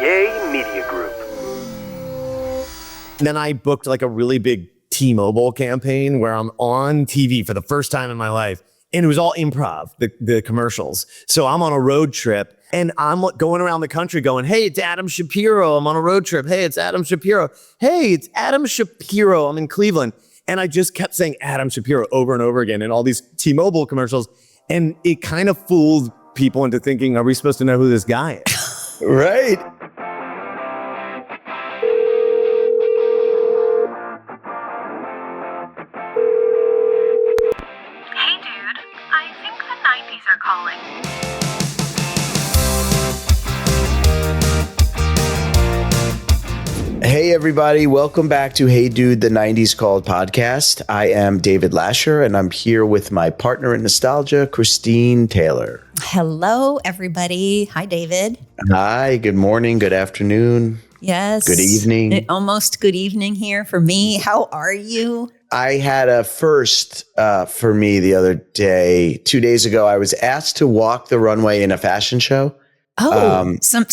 Yay Media Group. Then I booked like a really big T-Mobile campaign where I'm on TV for the first time in my life. And it was all improv, the commercials. So I'm on a road trip and I'm going around the country going, hey, it's Adam Shapiro. I'm on a road trip. Hey, it's Adam Shapiro. Hey, it's Adam Shapiro. I'm in Cleveland. And I just kept saying Adam Shapiro over and over again in all these T-Mobile commercials. And it kind of fooled people into thinking, are we supposed to know who this guy is? Right. Hey dude, I think the 90s are calling. Hey everybody, welcome back to Hey Dude, the 90s Called podcast. I am David Lasher and I'm here with my partner in nostalgia, Christine Taylor. Hello, everybody. Hi, David. Hi, good morning, good afternoon. Yes. Good evening. Almost good evening here for me. How are you? I had a first for me the other day. 2 days ago, I was asked to walk the runway in a fashion show. Oh, some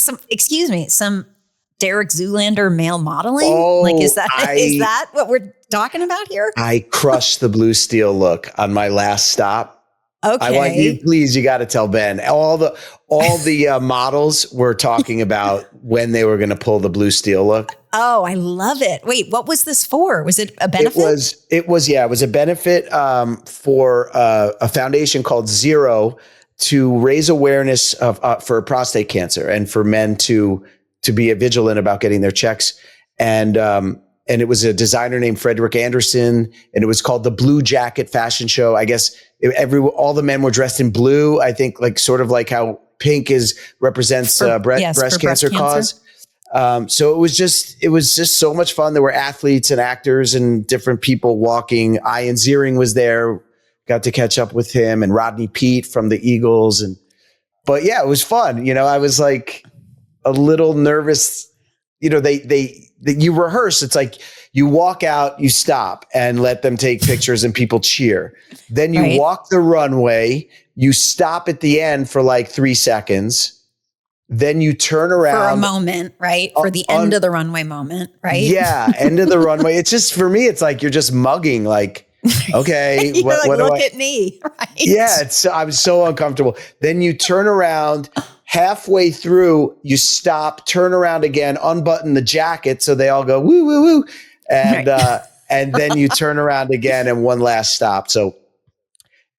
Derek Zoolander male modeling? Oh, is that what we're talking about here? I crushed the blue steel look on my last stop. Okay. I want you, please, you got to tell Ben. All the models were talking about when they were going to pull the blue steel look. Oh, I love it. Wait, what was this for? Was it a benefit? It was a benefit for a foundation called Zero to raise awareness of for prostate cancer and for men to be vigilant about getting their checks. And it was a designer named Frederick Anderson, and it was called the Blue Jacket Fashion Show. I guess all the men were dressed in blue. I think sort of like how pink represents breast cancer cause. So it was just so much fun. There were athletes and actors and different people walking. Ian Ziering was there. Got to catch up with him and Rodney Peete from the Eagles. But yeah, it was fun. You know, I was like a little nervous. You know, you rehearse. It's like you walk out, you stop and let them take pictures and people cheer. Then you walk the runway, you stop at the end for like 3 seconds. Then you turn around. For a moment, right? For the end of the runway moment, right? Yeah, end of the runway. It's just, for me, it's like you're just mugging, like, okay. Look at me, right? Yeah, I'm so uncomfortable. Then you turn around. Halfway through, you stop, turn around again, unbutton the jacket so they all go woo woo woo, and and then you turn around again and one last stop. So,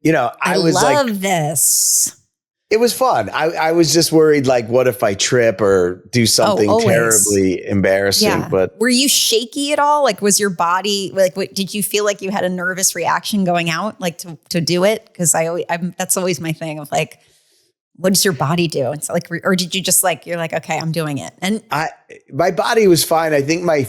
you know, I love this. It was fun. I was just worried, like, what if I trip or do something terribly embarrassing? Yeah. But were you shaky at all? Like, was your body did you feel like you had a nervous reaction going out, like to do it? Because that's always my thing of like, what does your body do? It's like, or did you just you're like, okay, I'm doing it. And my body was fine. I think my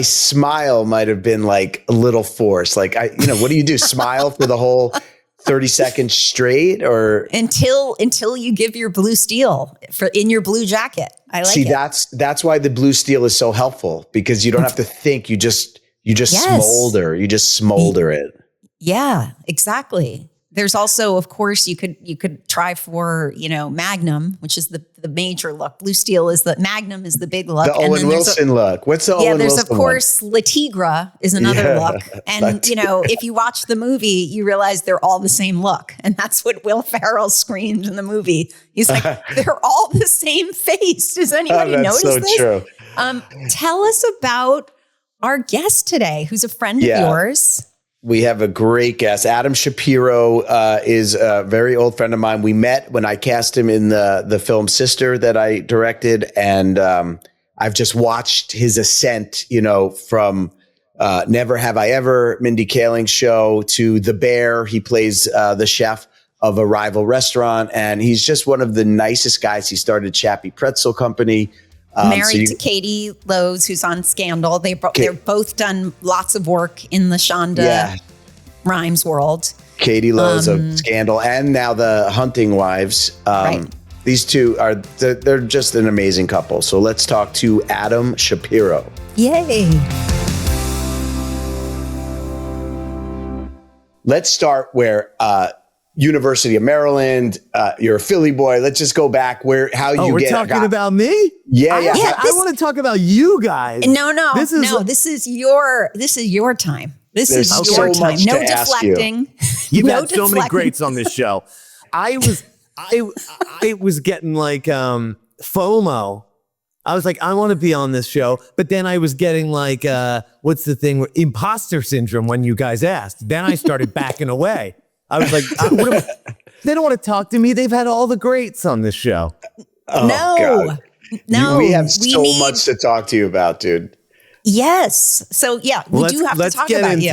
smile might've been like a little forced. Like what do you do? Smile for the whole 30 seconds straight or until you give your blue steel in your blue jacket. I like it. That's why the blue steel is so helpful, because you don't have to think. You just smolder. You just smolder it. Yeah, exactly. There's also, of course, you could try for, Magnum, which is the major look. Blue steel Magnum is the big look. The Owen Wilson look. What's the Owen Wilson? Yeah, there's of course La Tigra is another look. And if you watch the movie, you realize they're all the same look. And that's what Will Ferrell screamed in the movie. He's like, they're all the same face. Does anybody notice this? That's so true. Tell us about our guest today, who's a friend of yours. We have a great guest. Adam Shapiro is a very old friend of mine. We met when I cast him in the film Sister that I directed. And I've just watched his ascent, from Never Have I Ever, Mindy Kaling's show, to The Bear. He plays the chef of a rival restaurant. And he's just one of the nicest guys. He started Shappy Pretzel Company. Married to Katie Lowe's, who's on Scandal. They're both done lots of work in the Shonda Rhimes world. Katie Lowe's of Scandal, and now the Hunting Wives. These two they're just an amazing couple. So let's talk to Adam Shapiro. Yay. Let's start where University of Maryland. You're a Philly boy. Let's just go back we're talking about me? Yeah. I want to talk about you guys. No. This is your time. This is There's your so time. much No to ask you. deflecting. You've No had so many deflecting. greats on this show. I was getting like FOMO. I was like, I want to be on this show, but then I was getting like, what's the thing? Imposter syndrome when you guys asked. Then I started backing away. I was like, they don't want to talk to me. They've had all the greats on this show. Oh, No. God. No. We have so much to talk to you about, dude. Yes. So yeah, we do have to talk about you.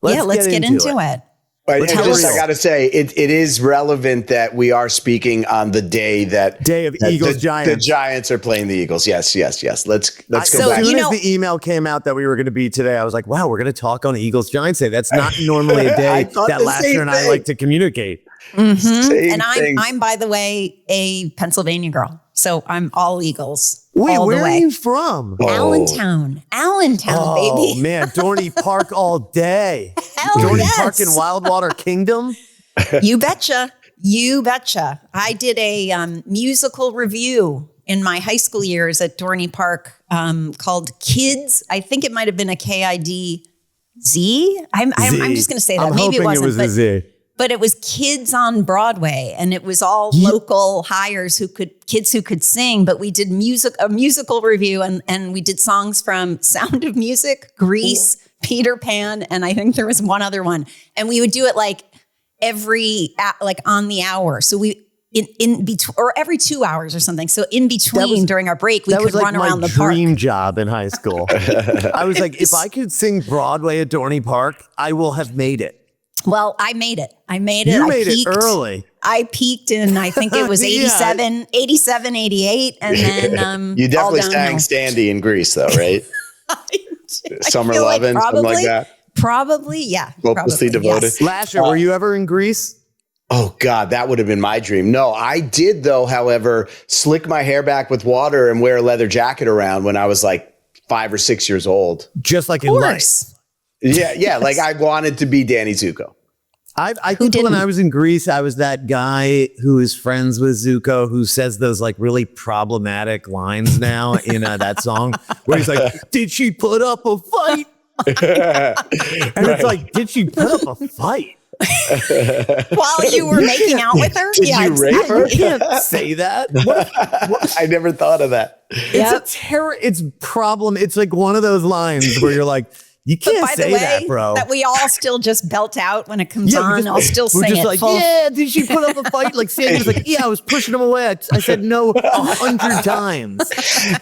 Let's get into it. But Let's and get just, real. I got to say, it is relevant that we are speaking on the day of Eagles the Giants. Giants are playing the Eagles. Yes. Let's go So back. As soon you as know- the email came out that we were going to be today, I was like, wow, we're going to talk on Eagles Giants Day. That's not normally a I day thought that the Lasher same and I thing. like to communicate. Same And thing. I'm by the way a Pennsylvania girl, so I'm all Eagles. Wait, all where the are way. you from? Allentown, Oh, baby. man, Dorney Park all day. Hell Dorney yes. Park in Wildwater Kingdom. You betcha. You betcha. I did a musical review in my high school years at Dorney Park called Kids. I think it might have been a KIDZ. I'm just going to say that. I'm Maybe it hoping wasn't. it was a Z. But it was Kids on Broadway, and it was all local hires kids who could sing. But we did a musical review, and we did songs from Sound of Music, Grease, Peter Pan, and I think there was one other one. And we would do it like on the hour. So we in between, or every 2 hours or something. So in between during our break, we could run around the park. That was like my dream job in high school. I was like, if I could sing Broadway at Dorney Park, I will have made it. Well, I made it. You I made peaked. it early. I peaked in, I think it was 87, 88. And then You definitely all sang Standy in Greece, though, right? Summer feel like Lovin', something like that. Probably, yeah. Hopelessly probably, devoted. yes. Lasher, were you ever in Greece? Oh, God, that would have been my dream. No, I did, though, however, slick my hair back with water and wear a leather jacket around when I was like 5 or 6 years old. Just like in Of life. course. Yeah, like I wanted to be Danny Zuko. I think when didn't? I was in Greece, I was that guy who is friends with Zuko, who says those like really problematic lines now in that song, where he's like, "Did she put up a fight?" And it's like, "Did she put up a fight?" While you were making out with her? Did you rape her? You can't say that. I never thought of that. It's It's problem. It's like one of those lines where you're like, you can't By the say way, that, bro. that we all still just belt out when it comes on. I'll still we're sing just it. like, full. yeah, did she put up a fight? Like Sandy was like, yeah, I was pushing him away. I said no 100 times.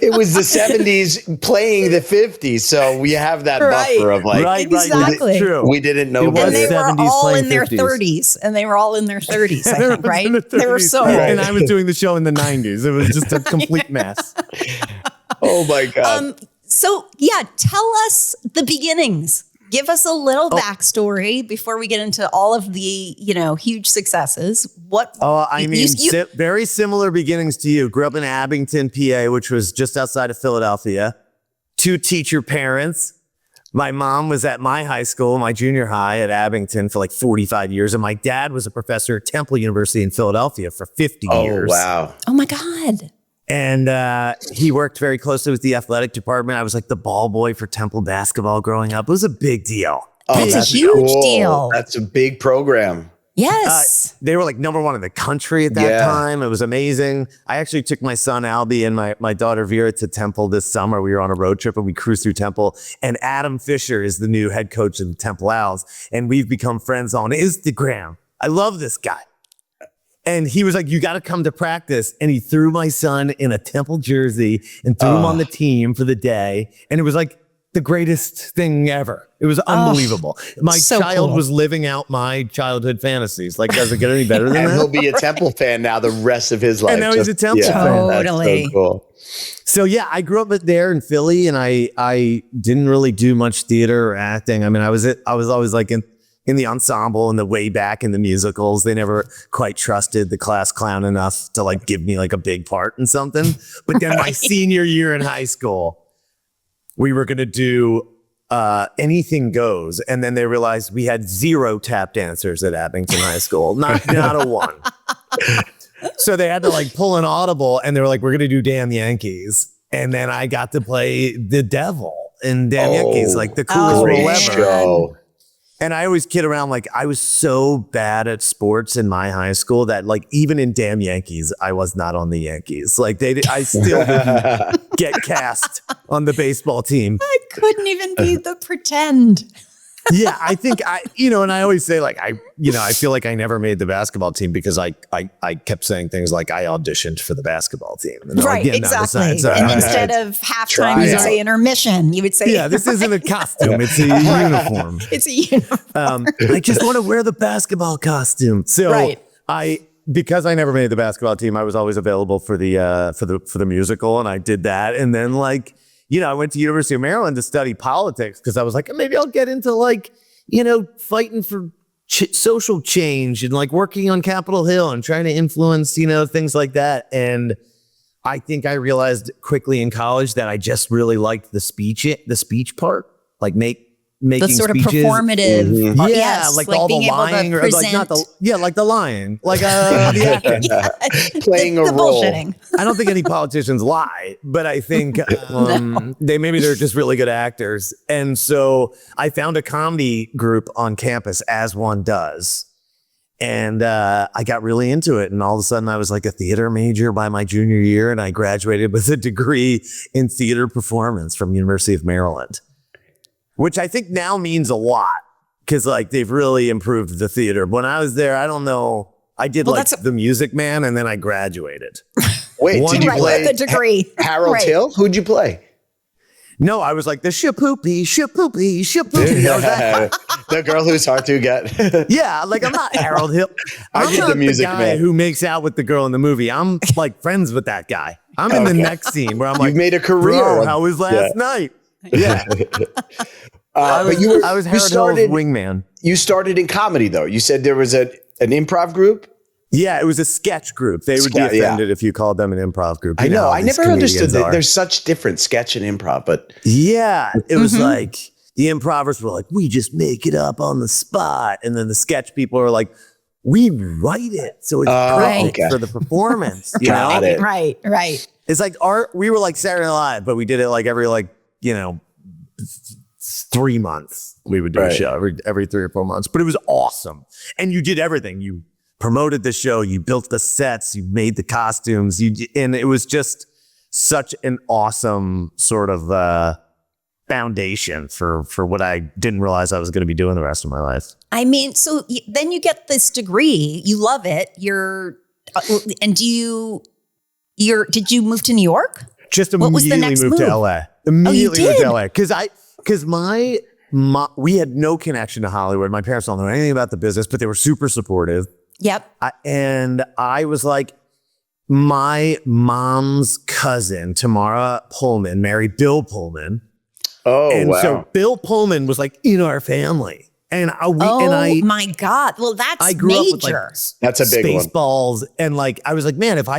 It was the 70s playing the 50s. So we have that Right. buffer of like, Right, Exactly. It's true. we didn't know It about And was they it. were 70s all playing in their 50s. 30s. And they were all in their 30s, I think, right? In the They were 30s. so Right. And I was doing the show in the 90s. It was just a complete mess. Oh my God. So yeah, tell us the beginnings. Give us a little backstory before we get into all of the, huge successes. What? Oh, I mean, you- very similar beginnings to you. Grew up in Abington, PA, which was just outside of Philadelphia. 2 teacher parents. My mom was at my high school, my junior high at Abington for like 45 years. And my dad was a professor at Temple University in Philadelphia for 50 years. Wow. Oh my God. And he worked very closely with the athletic department. I was like the ball boy for Temple basketball growing up. It was a big deal. Oh, That's a huge deal. That's a big program. Yes. They were like #1 in the country at that Yeah. time. It was amazing. I actually took my son Albie and my daughter Vera to Temple this summer. We were on a road trip and we cruised through Temple. And Adam Fisher is the new head coach of the Temple Owls. And we've become friends on Instagram. I love this guy. And he was like, you got to come to practice. And he threw my son in a Temple jersey and threw him on the team for the day. And it was like the greatest thing ever. It was unbelievable. My so child cool. was living out my childhood fantasies. Like, does it get any better than And that? he'll be a Temple fan now the rest of his life. And now he's a Temple fan. That's Totally. so cool. So yeah, I grew up there in Philly, and I didn't really do much theater or acting. I mean, I was always like in the ensemble and the way back in the musicals. They never quite trusted the class clown enough to like give me like a big part in something. But then my senior year in high school, we were going to do anything goes. And then they realized we had 0 tap dancers at Abington High School, not a one. So they had to like pull an audible, and they were like, we're going to do Damn Yankees. And then I got to play the devil in Damn Yankees, like the coolest role ever. Show. And I always kid around, like I was so bad at sports in my high school that like even in Damn Yankees, I was not on the Yankees. Like I still didn't get cast on the baseball team. I couldn't even be the pretend. Yeah, I think and I always say like I feel like I never made the basketball team because I kept saying things like I auditioned for the basketball team. And right, like, exactly. No, and instead of halftime, you would say intermission. You would say, yeah, this isn't a costume. It's a uniform. It's a uniform. I just want to wear the basketball costume. So because I never made the basketball team, I was always available for the musical, and I did that. And then I went to University of Maryland to study politics because I was like, maybe I'll get into fighting for social change and like working on Capitol Hill and trying to influence, things like that. And I think I realized quickly in college that I just really liked the speech part, like making the sort speeches. Of performative, like all the lying, or like not like the lying, like the acting, playing a role. Bullshitting. I don't think any politicians lie, but I think they're just really good actors. And so I found a comedy group on campus, as one does. And I got really into it. And all of a sudden I was like a theater major by my junior year. And I graduated with a degree in theater performance from University of Maryland, which I think now means a lot because like they've really improved the theater. When I was there, I don't know. I did The Music Man, and then I graduated. Wait, did you play the degree? Harold Hill? Who'd you play? No, I was like the shapoopy. The girl whose heart to get. Yeah, like I'm not Harold Hill. I'm did not the Music guy Man. who makes out with the girl in the movie. I'm like friends with that guy. I'm in the next scene where I'm like, you made a career. Bro, how was last night? Yeah. But I was Harold Hill's wingman. You started in comedy, though. You said there was an improv group? Yeah, it was a sketch group. They would be offended if you called them an improv group. I know. I never understood that there's such different sketch and improv, but yeah, it was like the improvers were like, we just make it up on the spot. And then the sketch people are like, we write it. So it's perfect for the performance. Got it. Right. It's like we were like Saturday Night Live, but we did it like every 3 months. We would do a show every 3 or 4 months, but it was awesome. And you did everything. You promoted the show, you built the sets, you made the costumes, and it was just such an awesome sort of foundation for what I didn't realize I was going to be doing the rest of my life. I mean, so then you get this degree, you love it. Did you move to New York? Just immediately moved to LA. Immediately moved to LA because my we had no connection to Hollywood. My parents don't know anything about the business, but they were super supportive. Yep. And I was like, my mom's cousin, Tamara Pullman, married Bill Pullman. Oh, and wow. so Bill Pullman was like in our family. And my God. Well, that's I grew major. up with like that's a big one. Spaceballs. And like, I was like, man, if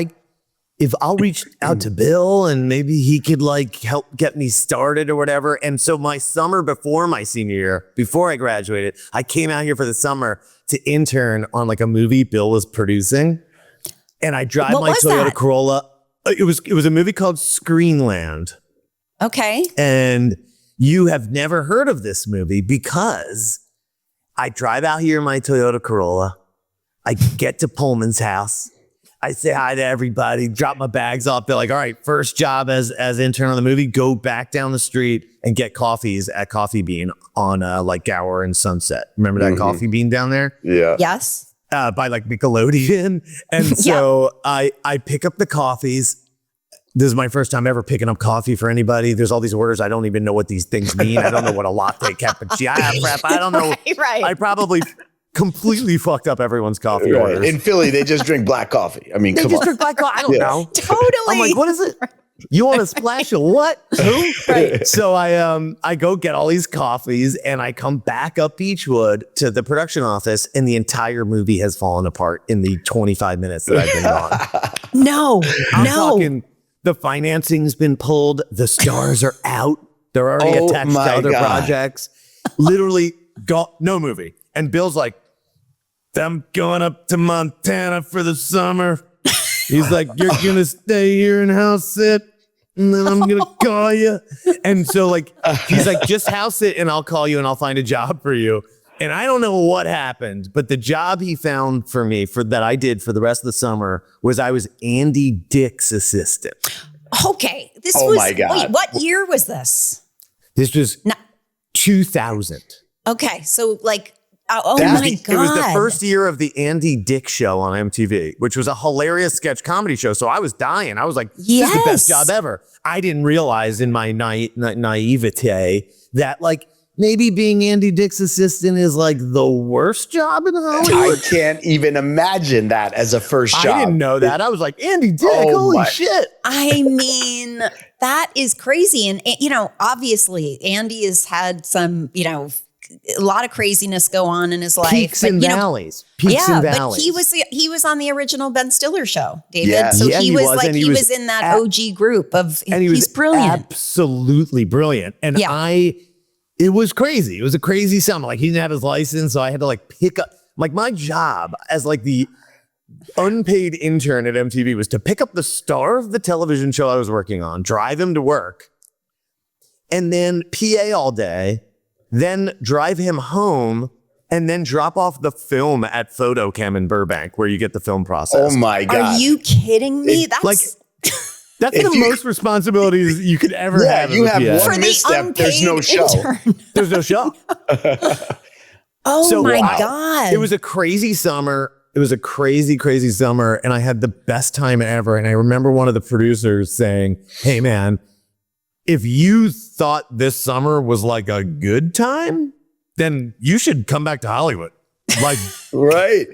I'll reach out to Bill and maybe he could like help get me started or whatever. And so my summer before my senior year, before I graduated, I came out here for the summer to intern on like a movie Bill was producing. And I drive my Toyota Corolla. It was a movie called Screenland. Okay. And you have never heard of this movie because I drive out here in my Toyota Corolla. I get to Pullman's house. I say hi to everybody, drop my bags off. They're like, all right, first job as intern on the movie, go back down the street and get coffees at Coffee Bean on like Gower and Sunset. Remember that Coffee Bean down there? Yeah. Yes. By like Nickelodeon. And so I pick up the coffees. This is my first time ever picking up coffee for anybody. There's all these orders. I don't even know what these things mean. I don't know what a latte cappuccino. I don't know. Right. I probably completely fucked up everyone's coffee orders. In Philly, they just drink black coffee. I mean, they come just on. drink black coffee. I don't know. Totally. I'm like, what is it? You want a splash of what? Who? Right. So I go get all these coffees and I come back up Beechwood to the production office and the entire movie has fallen apart in the 25 minutes that I've been gone. No. I'm talking, the financing's been pulled. The stars are out. They're already Oh attached to my other God. projects. Literally, no movie. And Bill's like, I'm going up to Montana for the summer. He's like, you're going to stay here and house sit, and then I'm going to call you. And so like, he's like, just house it and I'll call you and I'll find a job for you. And I don't know what happened, but the job he found for me that I did for the rest of the summer was I was Andy Dick's assistant. Okay. My God. Wait, what year was this? This was 2000. Okay. So like, oh That- my God. It was the first year of the Andy Dick show on MTV, which was a hilarious sketch comedy show. So I was dying. I was like, this is the best job ever. I didn't realize in my naivete that like maybe being Andy Dick's assistant is like the worst job in Hollywood. I can't even imagine that as a first job. I didn't know that. I was like, Andy Dick, Oh holy my- shit. I mean, that is crazy. And, you know, obviously Andy has had some, you know, a lot of craziness go on in his life. Peaks and you know, valleys. Peaks and but valleys. he was on the original Ben Stiller show, David. Yes. So Yeah, he he was was, like and he he was was in that OG group of and he he's was brilliant. absolutely brilliant. And Yeah. it was crazy. It was a crazy summer. Like he didn't have his license, so I had to like pick up like my job as like the unpaid intern at MTV was to pick up the star of the television show I was working on, drive him to work, and then PA all day, then drive him home, and then drop off the film at Photochem in Burbank, where you get the film process. Oh my God. Are you kidding me? That's like that's If the you- most responsibilities you could ever Yeah, have. you as a have PA. one for the misstep, there's no unpaid show. intern. There's no show. Oh So, my wow. God. It was a crazy summer. It was a crazy, crazy summer. And I had the best time ever. And I remember one of the producers saying, hey, man, if you thought this summer was like a good time, then you should come back to Hollywood. Like, Right.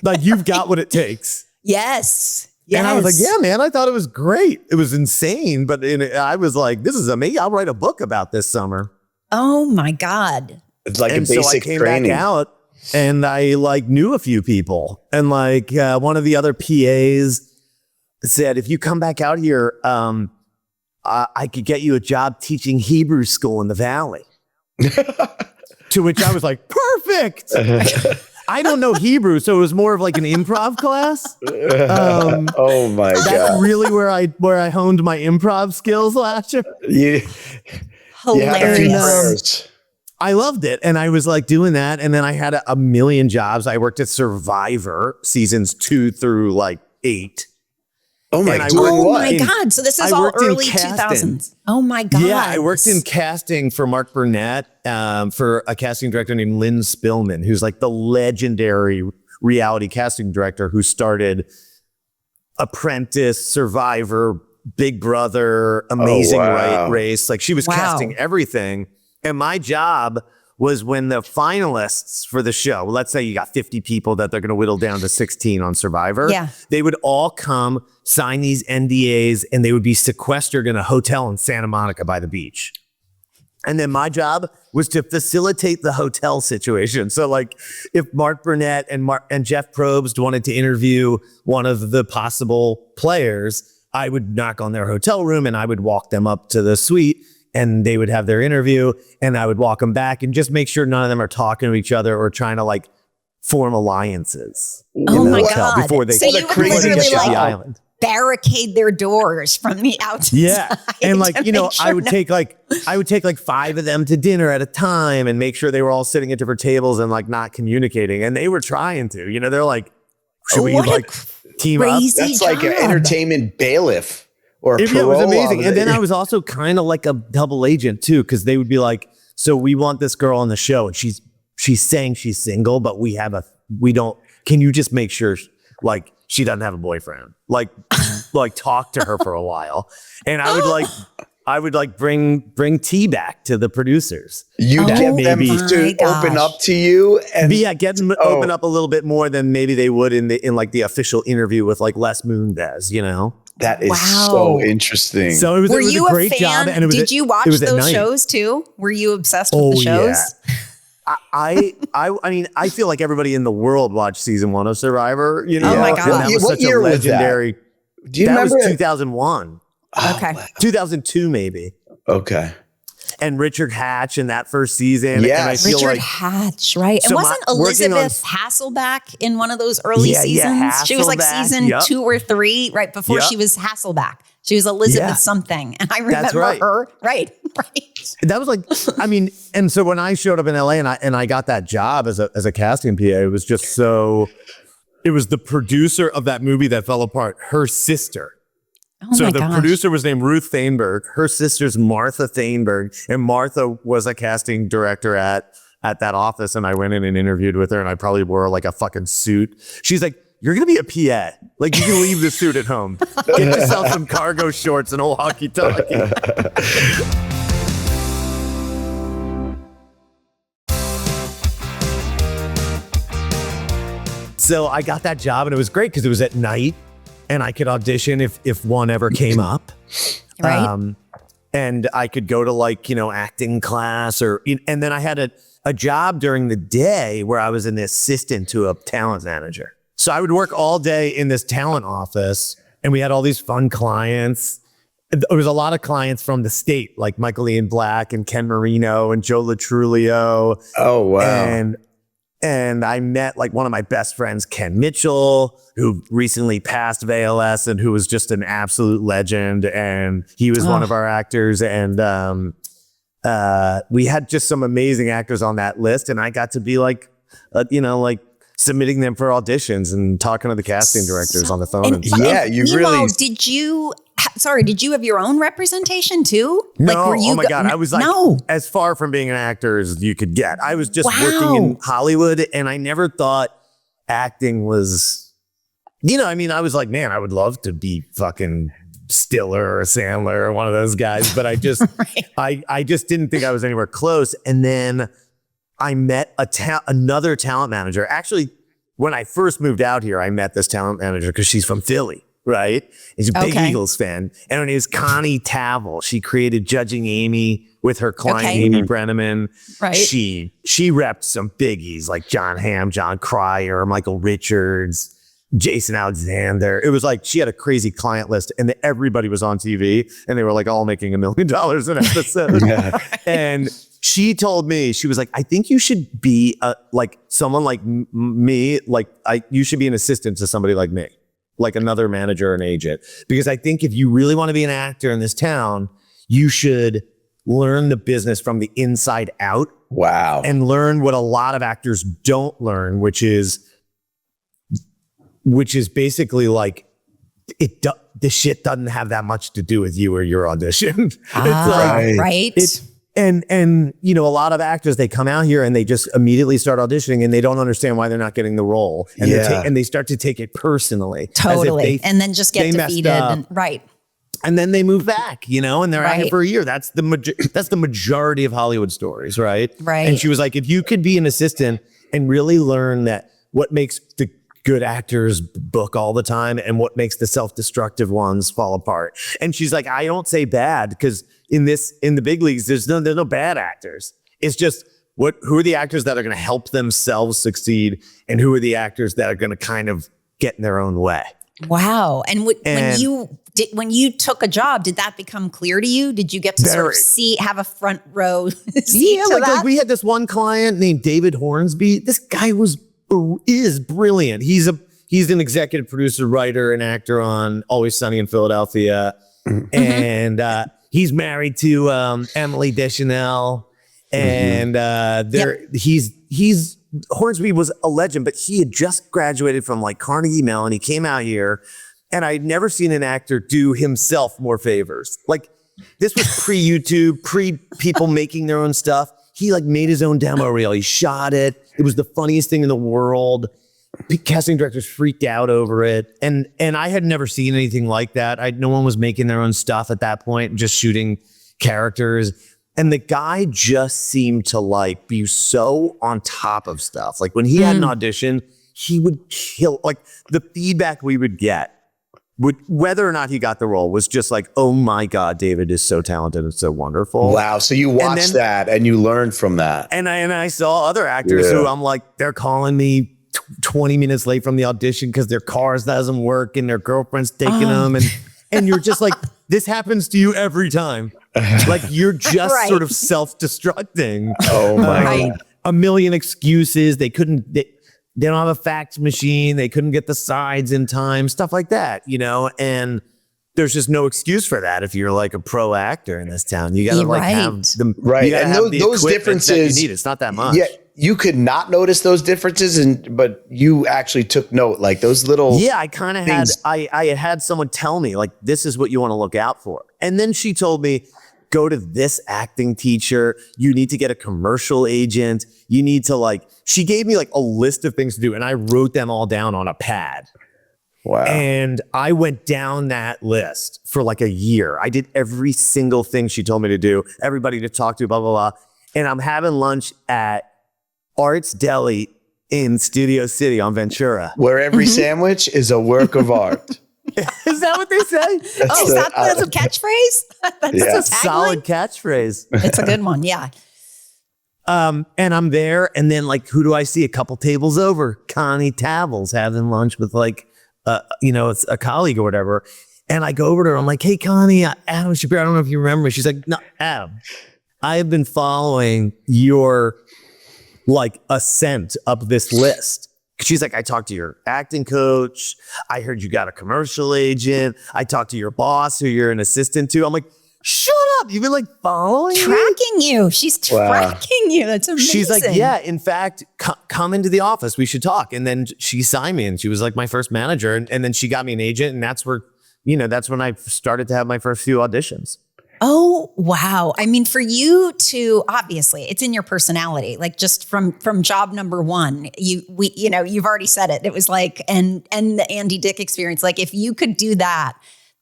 like you've got what it takes. Yes. And I was like, yeah, man, I thought it was great. It was insane. But I was like, this is amazing. I'll write a book about this summer. Oh my God. It's like And a so I basic came training. back out and I like knew a few people. And like one of the other PAs said, if you come back out here, I could get you a job teaching Hebrew school in the Valley. To which I was like, perfect. I don't know Hebrew, so it was more of like an improv class. Oh my That's God. really where I honed my improv skills last year. You had a few Hilarious. prayers. I loved it. And I was like doing that. And then I had a million jobs. I worked at Survivor seasons 2 through like 8. Oh my And I God. worked- Oh my in- God. So this is I all worked in early casting. 2000s. Oh my God. Yeah, I worked in casting for Mark Burnett, for a casting director named Lynn Spillman, who's like the legendary reality casting director who started Apprentice, Survivor, Big Brother, Amazing wow. Race. Like she was Wow. casting everything. And my job was when the finalists for the show, let's say you got 50 people that they're going to whittle down to 16 on Survivor. Yeah. They would all come sign these NDAs and they would be sequestered in a hotel in Santa Monica by the beach. And then my job was to facilitate the hotel situation. So like if Mark Burnett and Jeff Probst wanted to interview one of the possible players, I would knock on their hotel room and I would walk them up to the suite and they would have their interview and I would walk them back and just make sure none of them are talking to each other or trying to like form alliances. Oh in the my hotel God. Before they So you would crazy literally job. the like island. barricade their doors from the outside. Yeah. And like, to you know, make sure I would take like 5 of them to dinner at a time and make sure they were all sitting at different tables and like not communicating. And they were trying to, you know, they're like, should we What a like team up? crazy That's like an job. entertainment bailiff or It was parole amazing. And then officer. I was also kind of like a double agent too, because they would be like, so we want this girl on the show and she's saying she's single, but can you just make sure like she doesn't have a boyfriend? Like talk to her for a while. And I would like bring tea back to the producers. You Oh get them maybe. to My open gosh. up to you and But yeah, get them open up a little bit more than maybe they would in like the official interview with like Les Moonves, you know? that is Wow. so interesting. So it was, Were it was you a great fan? job. And it was Did you watch it was at those night. shows too? Were you obsessed with Oh, the shows? yeah. I mean, I feel like everybody in the world watched season 1 of Survivor. You know, Oh my And God. that was What such year a was that? legendary. Do you that remember was it? 2001, Okay. 2002 maybe. Okay. and Richard Hatch in that first season. Yes. And I feel Richard like Hatch, right? So And wasn't working on- Elizabeth Hasselbeck in one of those early Yeah, seasons? She was like Hasselbeck, season yep. 2 or 3, right before Yep. she was Hasselbeck. She was Elizabeth Yeah. something. And I remember right. her. Right. that was like, I mean, and so when I showed up in LA and I got that job as a casting PA, it was just so, it was the producer of that movie that fell apart, her sister. Oh So my the gosh. producer was named Ruth Thainberg. Her sister's Martha Thainberg, and Martha was a casting director at that office. And I went in and interviewed with her, and I probably wore like a fucking suit. She's like, "You're gonna be a PA. Like you can leave the suit at home. Get yourself some cargo shorts and a walkie-talkie." So I got that job, and it was great because it was at night. And I could audition if one ever came up. Right. And I could go to like, acting class and then I had a job during the day where I was an assistant to a talent manager. So I would work all day in this talent office and we had all these fun clients. There was a lot of clients from the state, like Michael Ian Black and Ken Marino and Joe Latrulio. Oh, wow. And I met like one of my best friends, Ken Mitchell, who recently passed of ALS and who was just an absolute legend. And he was one of our actors. And we had just some amazing actors on that list. And I got to be like submitting them for auditions and talking to the casting directors on the phone. And yeah, you meanwhile, really. did you have your own representation too? No, Like, were you oh my God. I was like, no. as far from being an actor as you could get. I was just Wow. working in Hollywood and I never thought acting was, I was like, man, I would love to be fucking Stiller or Sandler or one of those guys. But I just, Right. I just didn't think I was anywhere close. And then I met another talent manager. Actually, when I first moved out here, I met this talent manager because she's from Philly. Right. He's a big Okay. Eagles fan. And her name is Connie Tavel. She created Judging Amy with her client, Okay. Amy Brenneman. Right. She repped some biggies like John Hamm, John Cryer, Michael Richards, Jason Alexander. It was like she had a crazy client list and everybody was on TV and they were like all making $1 million an episode. And she told me, she was like, I think you should be like someone like me. Like you should be an assistant to somebody like me. Like another manager or an agent. Because I think if you really want to be an actor in this town, you should learn the business from the inside out. Wow. And learn what a lot of actors don't learn, which is basically like the shit doesn't have that much to do with you or your audition. Right. And a lot of actors, they come out here and they just immediately start auditioning and they don't understand why they're not getting the role. And and they start to take it personally. Totally. And then just get defeated. And, right. And then they move back, and they're out here Right. for a year. That's the majority of Hollywood stories, right? Right. And she was like, if you could be an assistant and really learn that what makes the good actors book all the time and what makes the self-destructive ones fall apart. And she's like, I don't say bad because in the big leagues, there's no bad actors. It's just who are the actors that are going to help themselves succeed and who are the actors that are going to kind of get in their own way. Wow. And when you took a job, did that become clear to you? Did you get to sort of have a front row seat to that? Like we had this one client named David Hornsby. This guy is brilliant. He's an executive producer, writer, and actor on Always Sunny in Philadelphia. And he's married to Emily Deschanel. And Hornsby was a legend, but he had just graduated from like Carnegie Mellon. He came out here and I'd never seen an actor do himself more favors. Like this was pre-YouTube, pre-people making their own stuff. He like made his own demo reel. He shot it. It was the funniest thing in the world. Casting directors freaked out over it. And I had never seen anything like that. No one was making their own stuff at that point, just shooting characters. And the guy just seemed to like be so on top of stuff. Like when he had an audition, he would kill, like the feedback we would get, whether or not he got the role was just like, oh my God, David is so talented and so wonderful. Wow. So you watched that and you learned from that. And I saw other actors who I'm like, they're calling me 20 minutes late from the audition because their cars doesn't work and their girlfriend's taking them. And you're just like, this happens to you every time. Like you're just Right. sort of self-destructing. Oh my Right. God. A million excuses. They don't have a fax machine. They couldn't get the sides in time, stuff like that, and there's just no excuse for that. If you're like a pro actor in this town, you got to like have Right. the, Right. you gotta And have the those equipment that differences- you need. It's not that much. Yeah, you could not notice those differences, but you actually took note. Like those little. Yeah, I kind of had, things. I had someone tell me, like, this is what you want to look out for. And then she told me, go to this acting teacher. You need to get a commercial agent. You need to she gave me like a list of things to do. And I wrote them all down on a pad. Wow. And I went down that list for like a year. I did every single thing she told me to do, everybody to talk to, blah, blah, blah. And I'm having lunch at Art's Deli in Studio City on Ventura. Where every sandwich is a work of art. Is that what they say? That's a catchphrase? That's Yeah. a Solid catchphrase. It's a good one. Yeah. And I'm there, and then who do I see? A couple tables over, Connie Tavel's having lunch with it's a colleague or whatever. And I go over to her. I'm like, hey, Connie, Adam Shapiro. I don't know if you remember me. She's like, no, Adam, I have been following your ascent up this list. She's like, I talked to your acting coach. I heard you got a commercial agent. I talked to your boss who you're an assistant to. I'm like, shut up. You've been following me? Tracking you. She's tracking you. That's amazing. She's like, yeah, in fact, come into the office. We should talk. And then she signed me and she was like my first manager. And then she got me an agent. And that's where, that's when I started to have my first few auditions. Oh, wow. I mean, for you to, obviously it's in your personality, just from job number one, you've already said it. It was and the Andy Dick experience, if you could do that,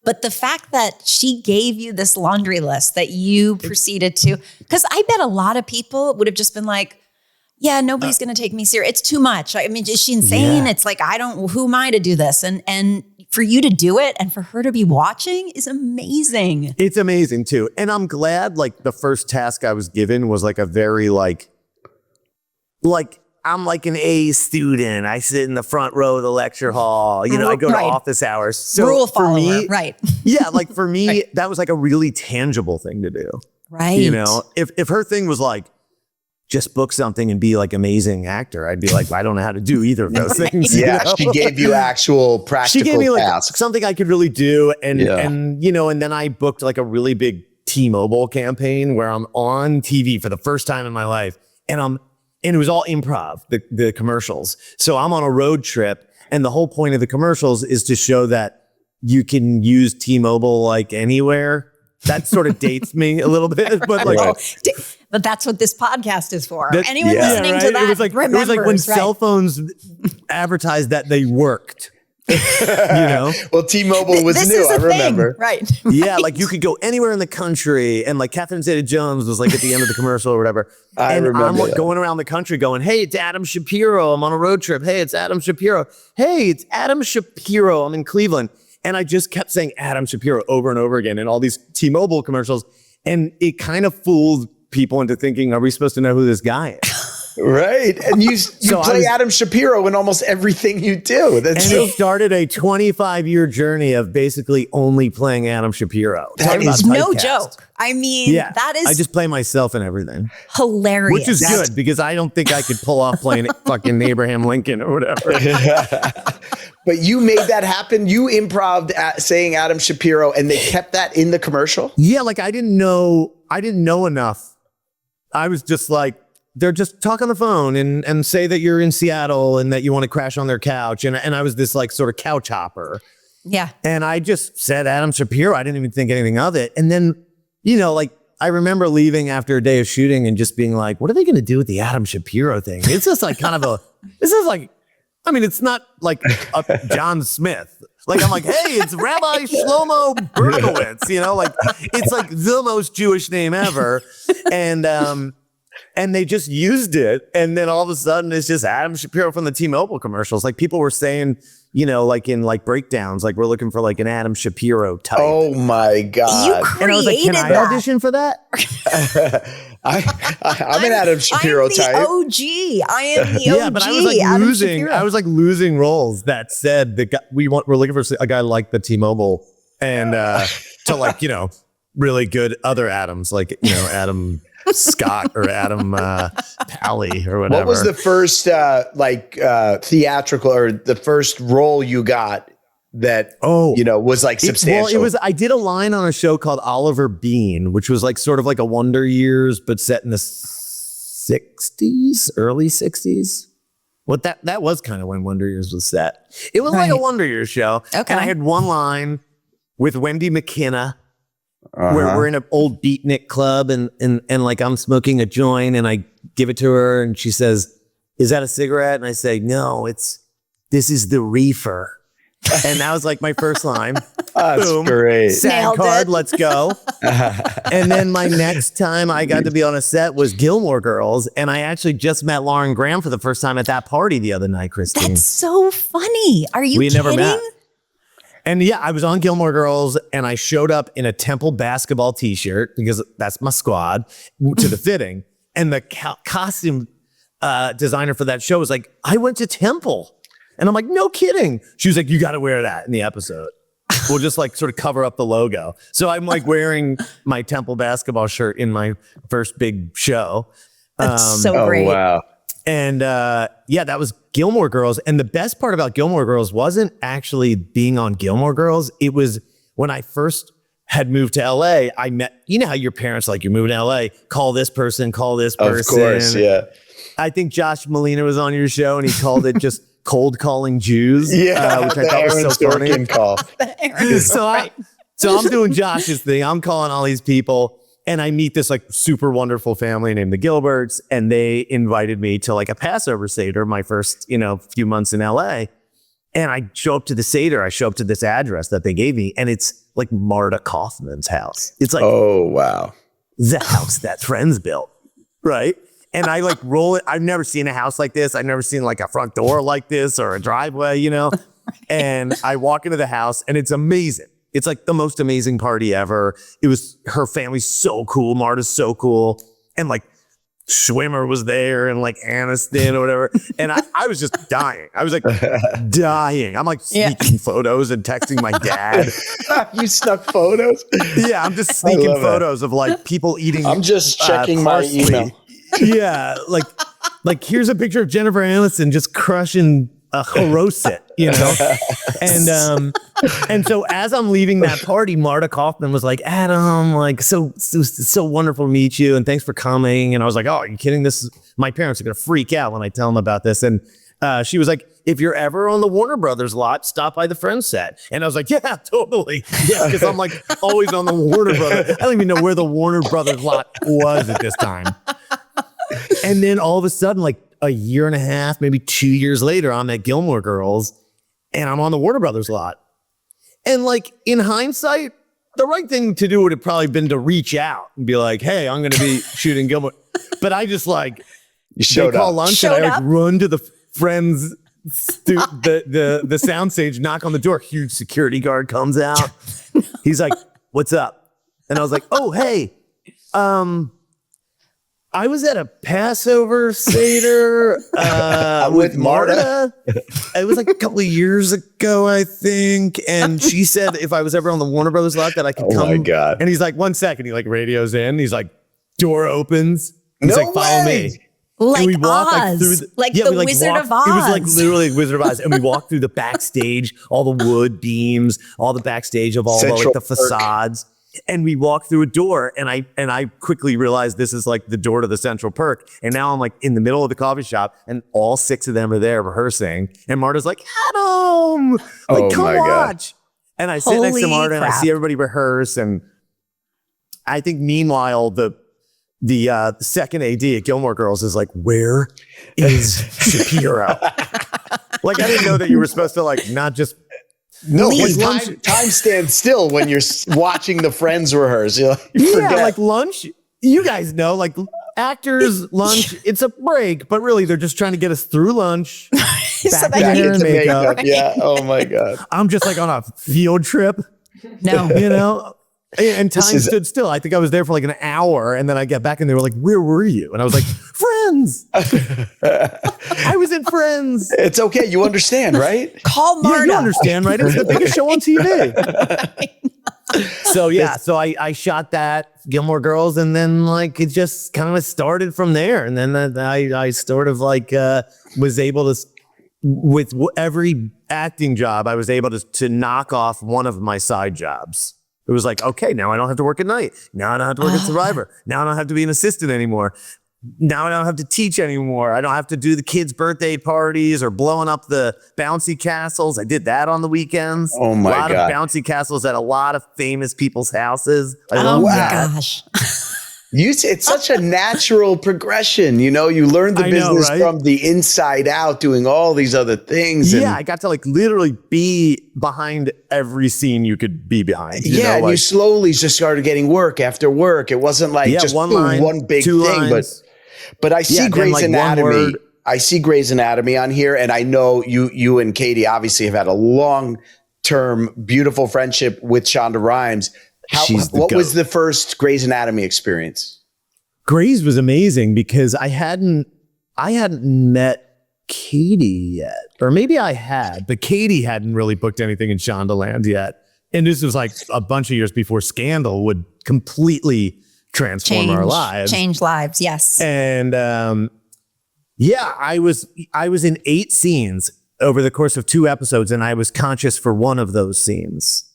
but the fact that she gave you this laundry list that you proceeded to, because I bet a lot of people would have just been like, yeah, nobody's going to take me serious. It's too much. I mean, is she insane? Yeah. It's who am I to do this? And for you to do it and for her to be watching is amazing. It's amazing too. And I'm glad the first task I was given was a very I'm an A student. I sit in the front row of the lecture hall. I go to office hours. So Rule for follower, me, right. yeah, for me, that was a really tangible thing to do. Right. If her thing was just book something and be amazing actor, I'd be I don't know how to do either of those things. Yeah, she gave you actual practical She gave me tasks. something I could really do. And then I booked a really big T-Mobile campaign where I'm on TV for the first time in my life. And it was all improv, the commercials. So I'm on a road trip and the whole point of the commercials is to show that you can use T-Mobile anywhere. That sort of dates me a little bit, but but that's what this podcast is for. That- Anyone yeah, listening to that it was remembers, when right? cell phones advertised that they worked. Well, T-Mobile was This new. is a I thing, remember. right? Yeah, you could go anywhere in the country, and Catherine Zeta-Jones was at the end of the commercial or whatever. I and remember I'm that. going around the country going, hey, it's Adam Shapiro. I'm on a road trip. Hey, it's Adam Shapiro. Hey, it's Adam Shapiro. I'm in Cleveland. And I just kept saying Adam Shapiro over and over again in all these T-Mobile commercials. And it kind of fooled people into thinking, are we supposed to know who this guy is? Right. And you So play Adam Shapiro in almost everything you do. That's And it started a 25-year journey of basically only playing Adam Shapiro. That Talk about is No typecast. joke. I mean, Yeah, that is I just play myself in everything, hilarious. which is good because I don't think I could pull off playing fucking Abraham Lincoln or whatever. But you made that happen. You improv'd at saying Adam Shapiro, and they kept that in the commercial. Yeah, I didn't know enough. I was just they're just talk on the phone and say that you're in Seattle and that you want to crash on their couch. And I was this sort of couch hopper. Yeah. And I just said Adam Shapiro. I didn't even think anything of it. And then, I remember leaving after a day of shooting and just being like, what are they going to do with the Adam Shapiro thing? It's just it's not a John Smith. I'm like, hey, it's Rabbi Shlomo Berkowitz, it's the most Jewish name ever. And they just used it. And then all of a sudden it's just Adam Shapiro from the T-Mobile commercials. People were saying, in breakdowns, we're looking for an Adam Shapiro type. Oh my You God. created And I was like, can I that. audition for that? I'm an Adam Shapiro I'm the type. OG. I am the OG. Yeah, but I was Adam losing. Shapiro. I was losing roles. That said, we're looking for a guy like the T-Mobile and to really good other Adams, like, Adam Scott or Adam Pally or whatever. What was the first theatrical or the first role you got that was like substantial? I did a line on a show called Oliver Bean, which was like sort of like a Wonder Years, but set in the 60s, early 60s. What that was kind of when Wonder Years was set. It was like a Wonder Years show. Okay. And I had one line with Wendy McKenna where we're in an old beatnik club and like I'm smoking a joint and I give it to her and she says, "Is that a cigarette?" And I say, "No, this is the reefer." And that was like my first line. That's Boom. great. SAG Nailed card, it. let's go. And then my next time I got to be on a set was Gilmore Girls. And I actually just met Lauren Graham for the first time at that party the other night, Christine. That's so funny. Are you We kidding? never met. And yeah, I was on Gilmore Girls and I showed up in a Temple basketball t-shirt because that's my squad to the fitting. And the costume designer for that show was like, "I went to Temple." And I'm like, "No kidding." She was like, "You got to wear that in the episode. We'll just like sort of cover up the logo." So I'm like wearing my Temple basketball shirt in my first big show. That's so great. Oh, wow. And that was Gilmore Girls. And the best part about Gilmore Girls wasn't actually being on Gilmore Girls. It was when I first had moved to LA, I met, how your parents, like, you're moving to LA, call this person, call this person. Of course, yeah. I think Josh Molina was on your show and he called it just cold calling Jews. Yeah, which I the thought Aaron was so funny. Sorkin call. So I'm doing Josh's thing. I'm calling all these people. And I meet this like super wonderful family named the Gilberts, and they invited me to like a Passover Seder, my first, few months in LA. And I show up to the Seder. I show up to this address that they gave me, and it's like Marta Kaufman's house. It's like, oh, wow. The house that Friends built, right? And I like roll it. I've never seen a house like this. I've never seen like a front door like this or a driveway, And I walk into the house, and it's amazing. It's like the most amazing party ever. It was, her family's so cool. Marta's so cool. And like Schwimmer was there and like Aniston or whatever. And I was just dying. I was like dying. I'm like sneaking photos and texting my dad. You snuck photos? Yeah, I'm just sneaking photos of like people eating. I'm just checking my email. Yeah, like here's a picture of Jennifer Aniston just crushing a Horosit, and so as I'm leaving that party, Marta Kaufman was like, "Adam, like so wonderful to meet you, and thanks for coming." And I was like, "Oh, are you kidding? My parents are gonna freak out when I tell them about this." And she was like, "If you're ever on the Warner Brothers lot, stop by the Friends set." And I was like, "Yeah, totally, yeah," because I'm like always on the Warner Brothers. I don't even know where the Warner Brothers lot was at this time. And then all of a sudden, like a year and a half, maybe 2 years later, I'm at Gilmore Girls and I'm on the Warner Brothers lot. And like in hindsight, the right thing to do would have probably been to reach out and be like, "Hey, I'm going to be shooting Gilmore." But I just like, you showed up. Lunch and I like run to the Friends, the soundstage, knock on the door. Huge security guard comes out. He's like, "What's up?" And I was like, "Oh, hey, I was at a Passover Seder with Marta. It was like a couple of years ago, I think. And she said if I was ever on the Warner Brothers lot that I could come." Oh my God. And he's like, "1 second." He like radios in. He's like, door opens. He's No like, "Follow way. me." Like And we walk Oz, the Wizard of Oz. It was like literally Wizard of Oz. And we walked through the backstage, all the wood beams, all the backstage of all the, like, the facades. And we walked through a door, and I quickly realized this is like the door to the Central Perk. And now I'm like in the middle of the coffee shop, and all 6 of them are there rehearsing. And Marta's like, "Adam, like come watch." And I sit next to Marta and I see everybody rehearse. And I think meanwhile the second AD at Gilmore Girls is like, "Where is Shapiro?" Like I didn't know that you were supposed to like not just. No, like time stands still when you're watching the Friends rehearse. You forget. Like lunch. You guys know, like actors, lunch. It's a break, but really they're just trying to get us through lunch. Back to hair and makeup. Right? Yeah. Oh my God. I'm just like on a field trip. No, And time stood still. I think I was there for like an hour, and then I get back and they were like, "Where were you?" And I was like, "Friends." I was in Friends. It's okay. You understand, right? Call Marta. Yeah, you understand, right? It's the biggest show on TV. So yeah, so I shot that Gilmore Girls, and then like it just kind of started from there. And then I sort of like was able to, with every acting job, I was able to knock off one of my side jobs. It was like, okay, now I don't have to work at night. Now I don't have to work at Survivor. Now I don't have to be an assistant anymore. Now I don't have to teach anymore. I don't have to do the kids' birthday parties or blowing up the bouncy castles. I did that on the weekends. Oh my God. A lot God. of bouncy castles at a lot of famous people's houses. I Oh love my that. gosh. It's such a natural progression. You know, you learn the I know, business right? from the inside out, doing all these other things. Yeah, I got to like literally be behind every scene you could be behind. You know, and you like, slowly just started getting work after work. It wasn't like just one boom, line, one big two thing. lines. But I see then, Grey's like, one Anatomy. word. I see Grey's Anatomy on here, and I know you and Katie obviously have had a long-term, beautiful friendship with Shonda Rhimes. She's the What was goat. the first Grey's Anatomy experience? Grey's was amazing because I hadn't met Katie yet, or maybe I had, but Katie hadn't really booked anything in Shondaland yet. And this was like a bunch of years before Scandal would completely transform our lives. Change lives. Yes. And yeah, I was in 8 scenes over the course of 2 episodes, and I was conscious for one of those scenes.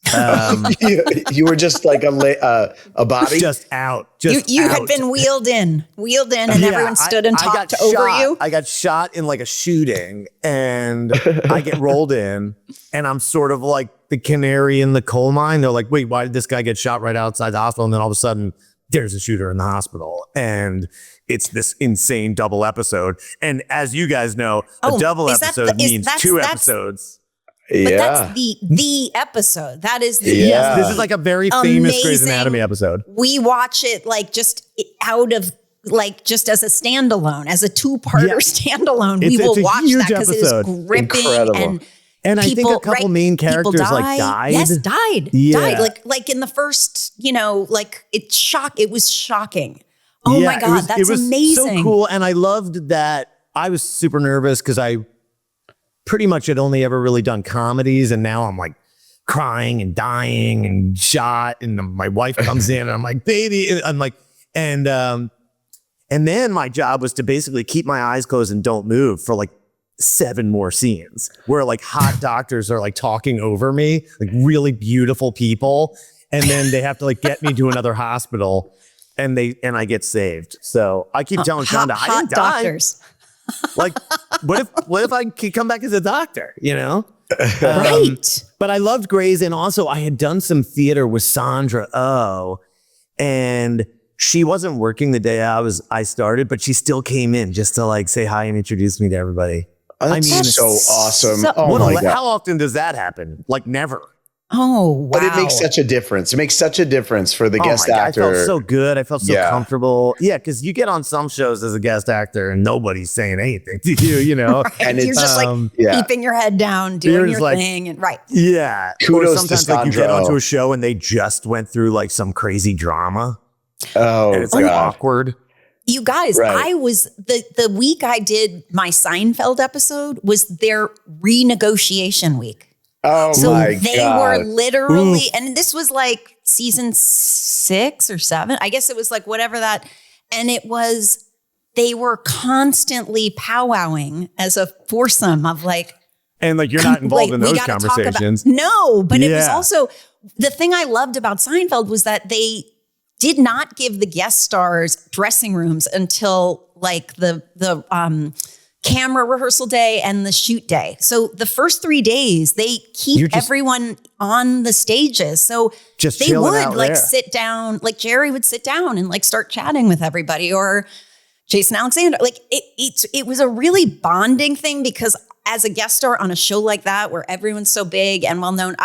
You were just like a body. Just out. Just You out. had been wheeled in, and Yeah, everyone stood and I got talked over shot. you. I got shot in like a shooting, and I get rolled in, and I'm sort of like the canary in the coal mine. They're like, wait, why did this guy get shot right outside the hospital? And then all of a sudden, there's a shooter in the hospital. And it's this insane double episode. And as you guys know, a double is that episode the- is- means that's- 2 that's- episodes. But Yeah. that's the episode. That is the Yeah. This is like a very famous Grey's Amazing. Anatomy episode. We watch it like just out of like just as a standalone, as a 2-parter Yeah. standalone. It's We will a watch huge that because it is episode. gripping Incredible. And I think a couple main people characters like died. Yes, died. Yeah. Died. Like in the first, like it was shocking. Oh my God, that's it was amazing. so cool. And I loved that. I was super nervous because I pretty much had only ever really done comedies. And now I'm like crying and dying and shot. And my wife comes in and I'm like, baby. And I'm like, and then my job was to basically keep my eyes closed and don't move for like 7 more scenes where like hot doctors are like talking over me, like really beautiful people. And then they have to like get me to another hospital. And I get saved. So I keep telling Shonda, I didn't die. doctors. Like, what if I could come back as a doctor? You know, Right. But I loved Grey's, and also I had done some theater with Sandra Oh, and she wasn't working the day I started, but she still came in just to like say hi and introduce me to everybody. That's so awesome. so- Oh my God. How often does that happen? Like never. Oh, wow. But it makes such a difference. It makes such a difference for the guest my God, actor. I felt so good. I felt so Yeah. comfortable. Yeah, because you get on some shows as a guest actor and nobody's saying anything to you, you know? And You're it's, just like yeah. keeping your head down, doing You're your just like- thing, and right. Yeah. Kudos or to sometimes like you Sandra get onto Oh. a show and they just went through like some crazy drama Oh, and it's like God. awkward. You guys, Right. I was the week I did my Seinfeld episode was their renegotiation week. Oh So my they God. were literally, and this was like season 6 or 7. I guess it was like whatever that. And they were constantly powwowing as a foursome of like, And like you're not involved in we those gotta talk conversations. No, but it was Yeah. also the thing I loved about Seinfeld was that they did not give the guest stars dressing rooms until like the camera rehearsal day and the shoot day. So the first 3 days they keep everyone on the stages. So Just they chilling would out like there. sit down, like Jerry would sit down and like start chatting with everybody, or Jason Alexander. Like it was a really bonding thing because as a guest star on a show like that where everyone's so big and well known,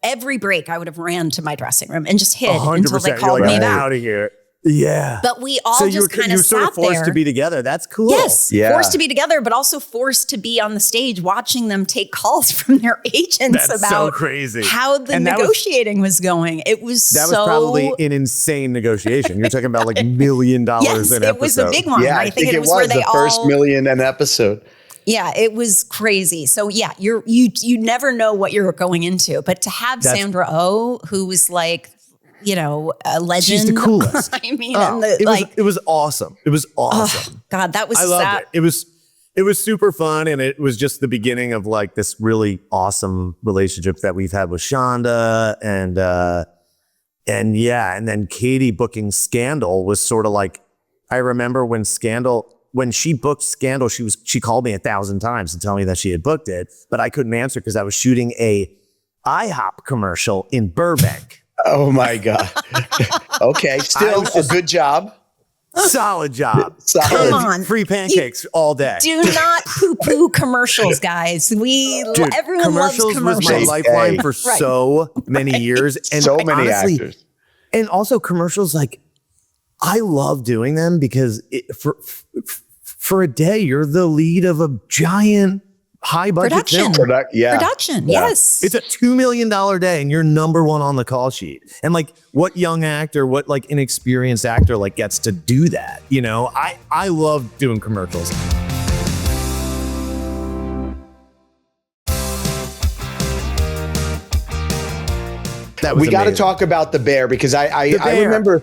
every break I would have ran to my dressing room and just hid until they 100%. called You're me like, back. out of here. Yeah. But we all so just kind of sort sat of forced there. to be together. That's cool. Yes, Yeah. forced to be together, but also forced to be on the stage watching them take calls from their agents That's so about crazy. how the And that was- negotiating was going. It was That so was probably an insane negotiation. You're talking about like $1 million yes, an it was a episode. big one. Yeah, I think it was where they the first all million an episode. Yeah, it was crazy. So yeah, you never know what you're going into, but to have Sandra Oh, who was like, a legend. She's the coolest. I mean, it was awesome. It was awesome. God, that was I loved it. It was super fun, and it was just the beginning of like this really awesome relationship that we've had with Shonda, and then Katie booking Scandal was sort of like, I remember when she booked Scandal, she called me 1,000 times to tell me that she had booked it, but I couldn't answer because I was shooting a IHOP commercial in Burbank. Oh my God. Okay. Still a good job. Solid job. Come on. Free pancakes all day. Do not poo-poo commercials, guys. Everyone loves commercials. Was my lifeline for so many years. And so many actors. And also commercials, like, I love doing them because for a day, you're the lead of a giant high budget film. Production. Yes. It's a $2 million day and you're number one on the call sheet. And like, what young actor, what like inexperienced actor like gets to do that? I love doing commercials. We got to talk about the bear because I remember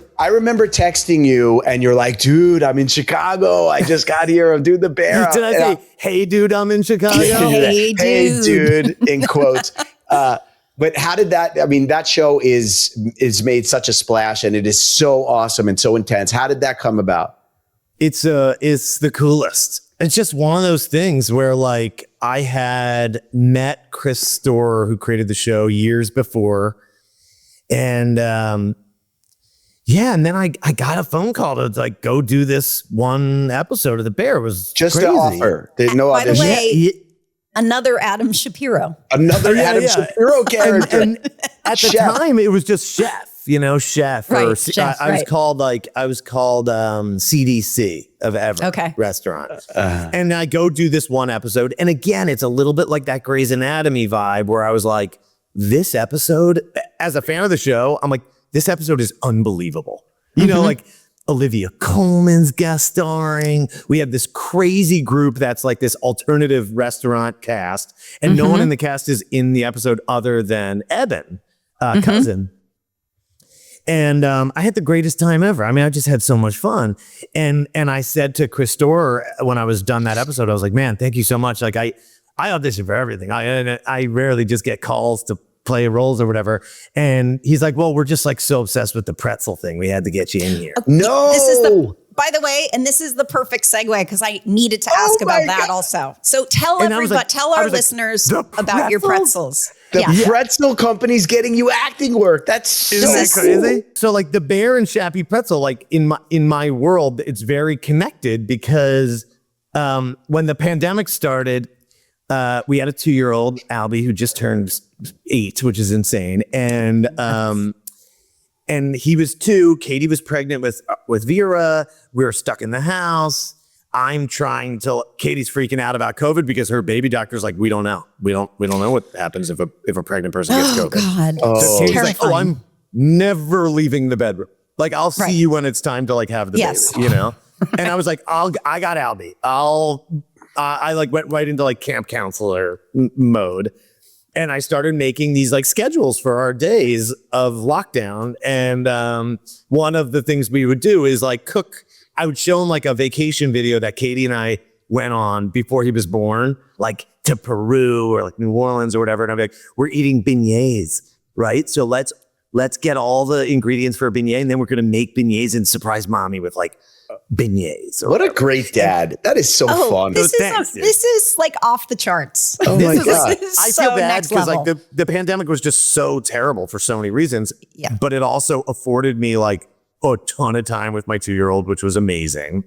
texting you and you're like, dude, I'm in Chicago. I just got here. I'm doing the bear. Did I say, hey, dude, I'm in Chicago? Hey, dude, in quotes. But how did that show is made such a splash and it is so awesome and so intense. How did that come about? It's the coolest. It's just one of those things where like I had met Chris Storer, who created the show, years before. And and then I got a phone call to like go do this one episode of The Bear. It was just crazy. an offer. There's no By the audition. way, another Adam Shapiro. Another Adam Shapiro character. And at the time, it was just chef. Chef. Right, Or chef, I was called CDC of Ever restaurant. And I go do this one episode. And again, it's a little bit like that Grey's Anatomy vibe where I was like, this episode, as a fan of the show, I'm like, this episode is unbelievable. Like Olivia Colman's guest starring. We have this crazy group that's like this alternative restaurant cast. And no one in the cast is in the episode other than Eben, cousin. And I had the greatest time ever. I mean, I just had so much fun. And I said to Chris Storer when I was done that episode, I was like, man, thank you so much. Like I audition for everything. I rarely just get calls to play roles or whatever. And he's like, well, we're just like so obsessed with the pretzel thing. We had to get you in here. No. By the way, and this is the perfect segue because I needed to ask about that also. So tell our listeners about your pretzels. The pretzel company's getting you acting work. Isn't that crazy? So like The Bear and Shappy Pretzel, like in my world, it's very connected because when the pandemic started, we had a 2-year-old, Albie, who just turned 8, which is insane. And he was 2. Katie was pregnant with Vera. We were stuck in the house. Katie's freaking out about COVID because her baby doctor's like, we don't know. We don't know what happens if a pregnant person gets COVID. God. So Katie's like, I'm never leaving the bedroom. Like, I'll see you when it's time to like have the baby, And I was like, I got Albie. I like went right into like camp counselor mode. And I started making these like schedules for our days of lockdown. And one of the things we would do is like cook. I would show him like a vacation video that Katie and I went on before he was born, like to Peru or like New Orleans or whatever. And I'd be like, we're eating beignets, right? So let's get all the ingredients for a beignet. And then we're going to make beignets and surprise mommy with like beignets. What a great dad. That is so fun. This is like off the charts. Oh my God. I feel bad because like the pandemic was just so terrible for so many reasons. Yeah. But it also afforded me like a ton of time with my 2-year-old, which was amazing.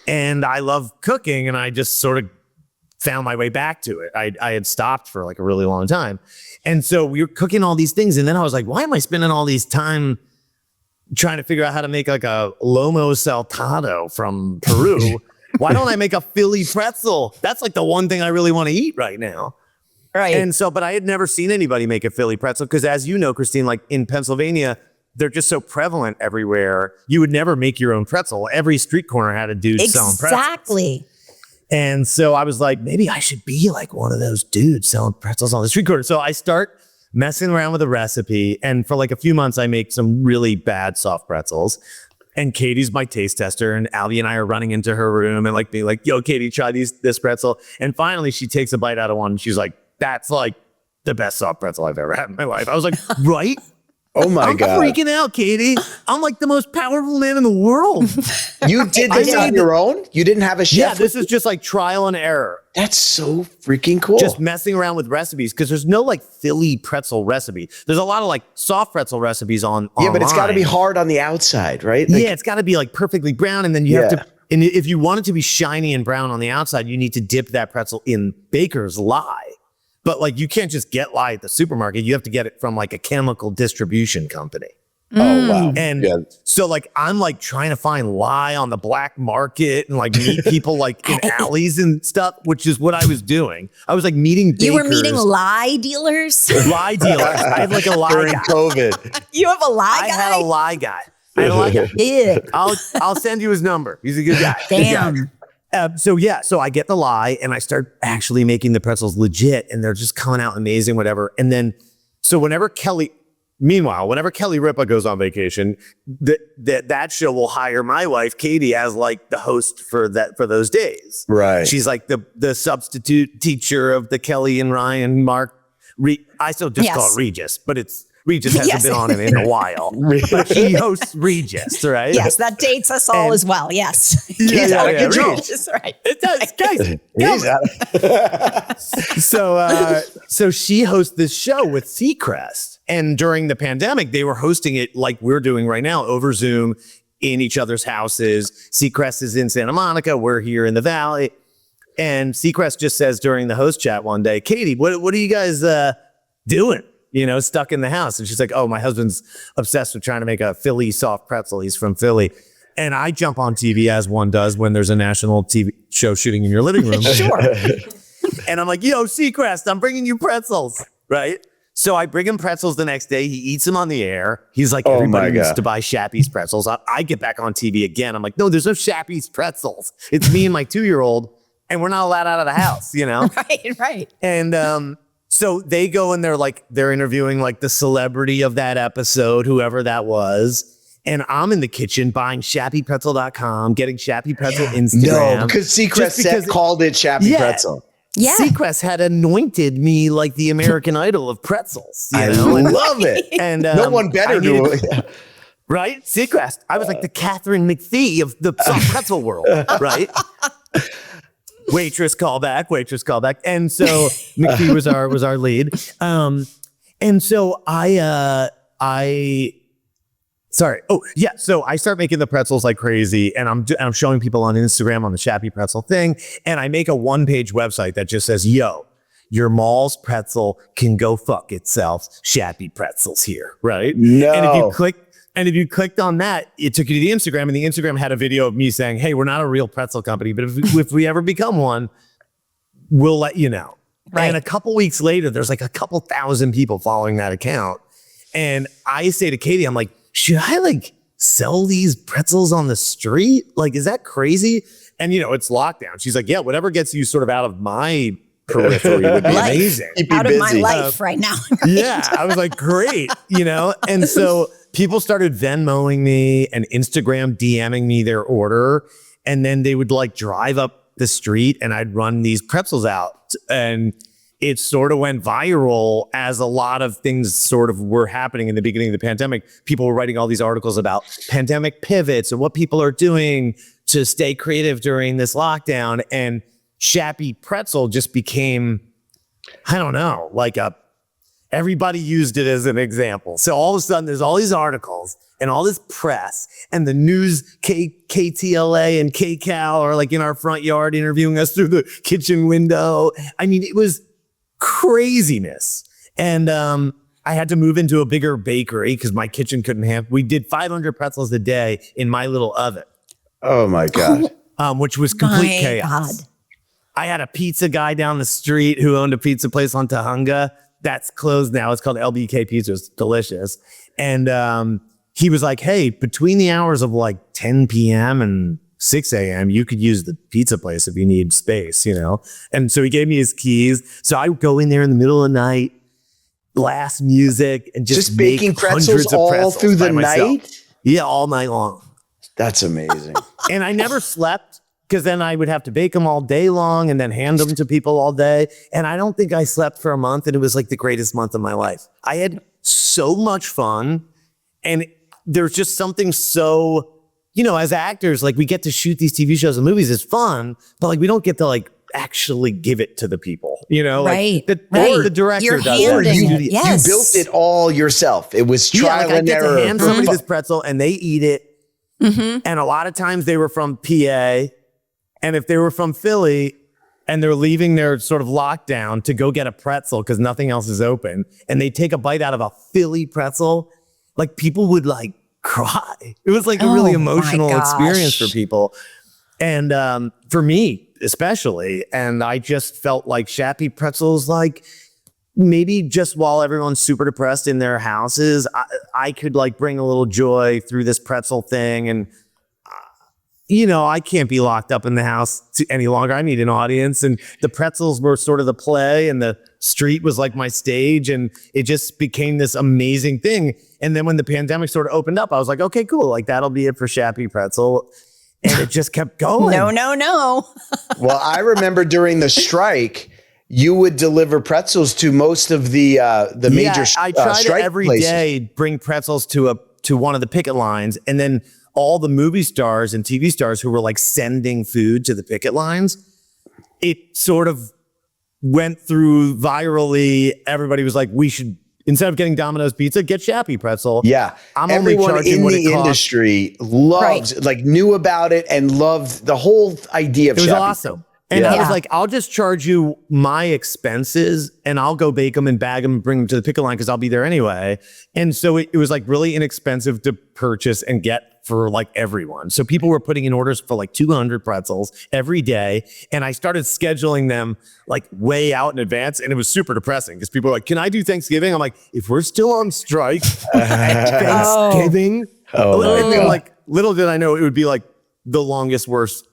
And I love cooking, and I just sort of found my way back to it. I had stopped for like a really long time. And so we were cooking all these things. And then I was like, why am I spending all these time trying to figure out how to make like a lomo saltado from Peru? Why don't I make a Philly pretzel? That's like the one thing I really want to eat right now. Right. And so, but I had never seen anybody make a Philly pretzel because, as you know, Christine, like in Pennsylvania, they're just so prevalent everywhere. You would never make your own pretzel. Every street corner had a dude selling pretzels. Exactly. And so I was like, maybe I should be like one of those dudes selling pretzels on the street corner. So I start messing around with a recipe. And for like a few months, I make some really bad soft pretzels. And Katie's my taste tester. And Albie and I are running into her room and like being like, yo, Katie, try this pretzel. And finally she takes a bite out of one. And she's like, that's like the best soft pretzel I've ever had in my life. I was like, right? Oh my God. I'm freaking out, Katie. I'm like the most powerful man in the world. You did this on your own? You didn't have a chef? Yeah, this is just like trial and error. That's so freaking cool. Just messing around with recipes because there's no like Philly pretzel recipe. There's a lot of like soft pretzel recipes on yeah, but it's got to be online. hard on the outside, right? Like, Yeah, it's got to be like perfectly brown. And then you have to, and if you want it to be shiny and brown on the outside, you need to dip that pretzel in baker's lye. But like you can't just get lye at the supermarket. You have to get it from like a chemical distribution company. Oh, wow. And so like I'm like trying to find lye on the black market and like meet people like in alleys and stuff, which is what I was doing. I was like meeting bakers. You were meeting lie dealers? Lie dealers. I had like a lie During guy. COVID. You have a lie I guy? had a lie guy. I had a lie guy. Yeah. I'll send you his number. He's a good guy. Damn. So I get the lye and I start actually making the pretzels legit and they're just coming out amazing, whatever. And then, so whenever Kelly Ripa goes on vacation, that show will hire my wife, Katie, as like the host for those days. Right. She's like the substitute teacher of the Kelly and Ryan, Mark. I still just call it Regis, but Regis hasn't been on it in a while. But he hosts Regis, right? Yes, that dates us all as well. Yes. Yeah, Regis, right. It does, guys. So she hosts this show with Seacrest. And during the pandemic, they were hosting it like we're doing right now over Zoom in each other's houses. Seacrest is in Santa Monica. We're here in the Valley. And Seacrest just says during the host chat one day, Katie, what are you guys doing? You know, stuck in the house. And she's like, oh, my husband's obsessed with trying to make a Philly soft pretzel. He's from Philly. And I jump on TV as one does when there's a national TV show shooting in your living room. Sure. And I'm like, yo, Seacrest, I'm bringing you pretzels, right? So I bring him pretzels the next day. He eats them on the air. He's like, everybody needs to buy Shappy's pretzels. I get back on TV again. I'm like, no, there's no Shappy's pretzels. It's me and my 2-year-old, and we're not allowed out of the house, you know? Right. And so they go and they're interviewing like the celebrity of that episode, whoever that was. And I'm in the kitchen buying ShappyPretzel.com, getting Shappy Pretzel Instagram. No, because Seacrest called it Shappy Pretzel. Yeah. Seacrest had anointed me like the American Idol of pretzels. You I know? love it. And no one better do it. Right? Seacrest. I was like the Catherine McPhee of the soft pretzel world, right? Waitress callback. And so McPhee was our lead. And so so I start making the pretzels like crazy, and I'm showing people on Instagram on the Shappy Pretzel thing, and I make a 1-page website that just says, yo, your mall's pretzel can go fuck itself. Shappy Pretzels here, right? No. And if you clicked on that, it took you to the Instagram, and the Instagram had a video of me saying, hey, we're not a real pretzel company, but if we ever become one, we'll let you know. Right. And a couple weeks later, there's like a couple thousand people following that account. And I say to Katie, I'm like, should I like sell these pretzels on the street? Like, is that crazy? And you know, it's lockdown. She's like, yeah, whatever gets you sort of out of my periphery would be amazing. Out of my life right now. Yeah. I was like, great, you know? And so people started Venmoing me and Instagram DMing me their order. And then they would like drive up the street and I'd run these pretzels out. And it sort of went viral as a lot of things sort of were happening in the beginning of the pandemic. People were writing all these articles about pandemic pivots and what people are doing to stay creative during this lockdown. And Shappy Pretzel just became, I don't know, like everybody used it as an example. So all of a sudden there's all these articles and all this press and the news, KTLA and KCAL are like in our front yard interviewing us through the kitchen window. I mean, it was craziness. And I had to move into a bigger bakery because my kitchen couldn't have. We did 500 pretzels a day in my little oven. Oh my God. Which was complete chaos. God. I had a pizza guy down the street who owned a pizza place on Tahunga. That's closed now. It's called LBK Pizza. It's delicious. And he was like, hey, between the hours of like 10 p.m. and 6 a.m., you could use the pizza place if you need space, you know? And so he gave me his keys. So I would go in there in the middle of the night, blast music, and just baking make pretzels hundreds of all pretzels through the by myself. night? Yeah, all night long. That's amazing. And I never slept because then I would have to bake them all day long and then hand them to people all day. And I don't think I slept for a month, and it was like the greatest month of my life. I had so much fun, and there's just something so, you know, as actors, like we get to shoot these TV shows and movies. It's fun, but like we don't get to like actually give it to the people, you know, Right, like right. or the director You're does. handing Or it. Yes. You built it all yourself. It was Yeah, trial like I and get error. to hand somebody this pretzel and they eat it. And a lot of times they were from PA. And if they were from Philly and they're leaving their sort of lockdown to go get a pretzel because nothing else is open, and they take a bite out of a Philly pretzel, like people would like cry. It was like a really Oh, my emotional gosh. experience for people. And for me, especially. And I just felt like Shappy pretzels, like maybe just while everyone's super depressed in their houses, I could like bring a little joy through this pretzel thing. And, you know, I can't be locked up in the house any longer. I need an audience. And the pretzels were sort of the play, and the street was like my stage. And it just became this amazing thing. And then when the pandemic sort of opened up, I was like, okay, cool. Like that'll be it for Shappy Pretzel. And it just kept going. No. Well, I remember during the strike, you would deliver pretzels to most of the major I try to strike every places. day bring pretzels to one of the picket lines, and then all the movie stars and TV stars who were like sending food to the picket lines, it sort of went through virally. Everybody was like, we should, instead of getting Domino's pizza, get Shappy pretzel. Yeah. I'm only Everyone charging in what the it costs. industry loved, like knew about it and loved the whole idea of It was Shappy. awesome. And I Yeah. was like, I'll just charge you my expenses and I'll go bake them and bag them and bring them to the picket line because I'll be there anyway. And so it was like really inexpensive to purchase and get for like everyone. So people were putting in orders for like 200 pretzels every day. And I started scheduling them like way out in advance. And it was super depressing because people were like, can I do Thanksgiving? I'm like, if we're still on strike at Thanksgiving, Oh my and then, God. like little did I know it would be like the longest, worst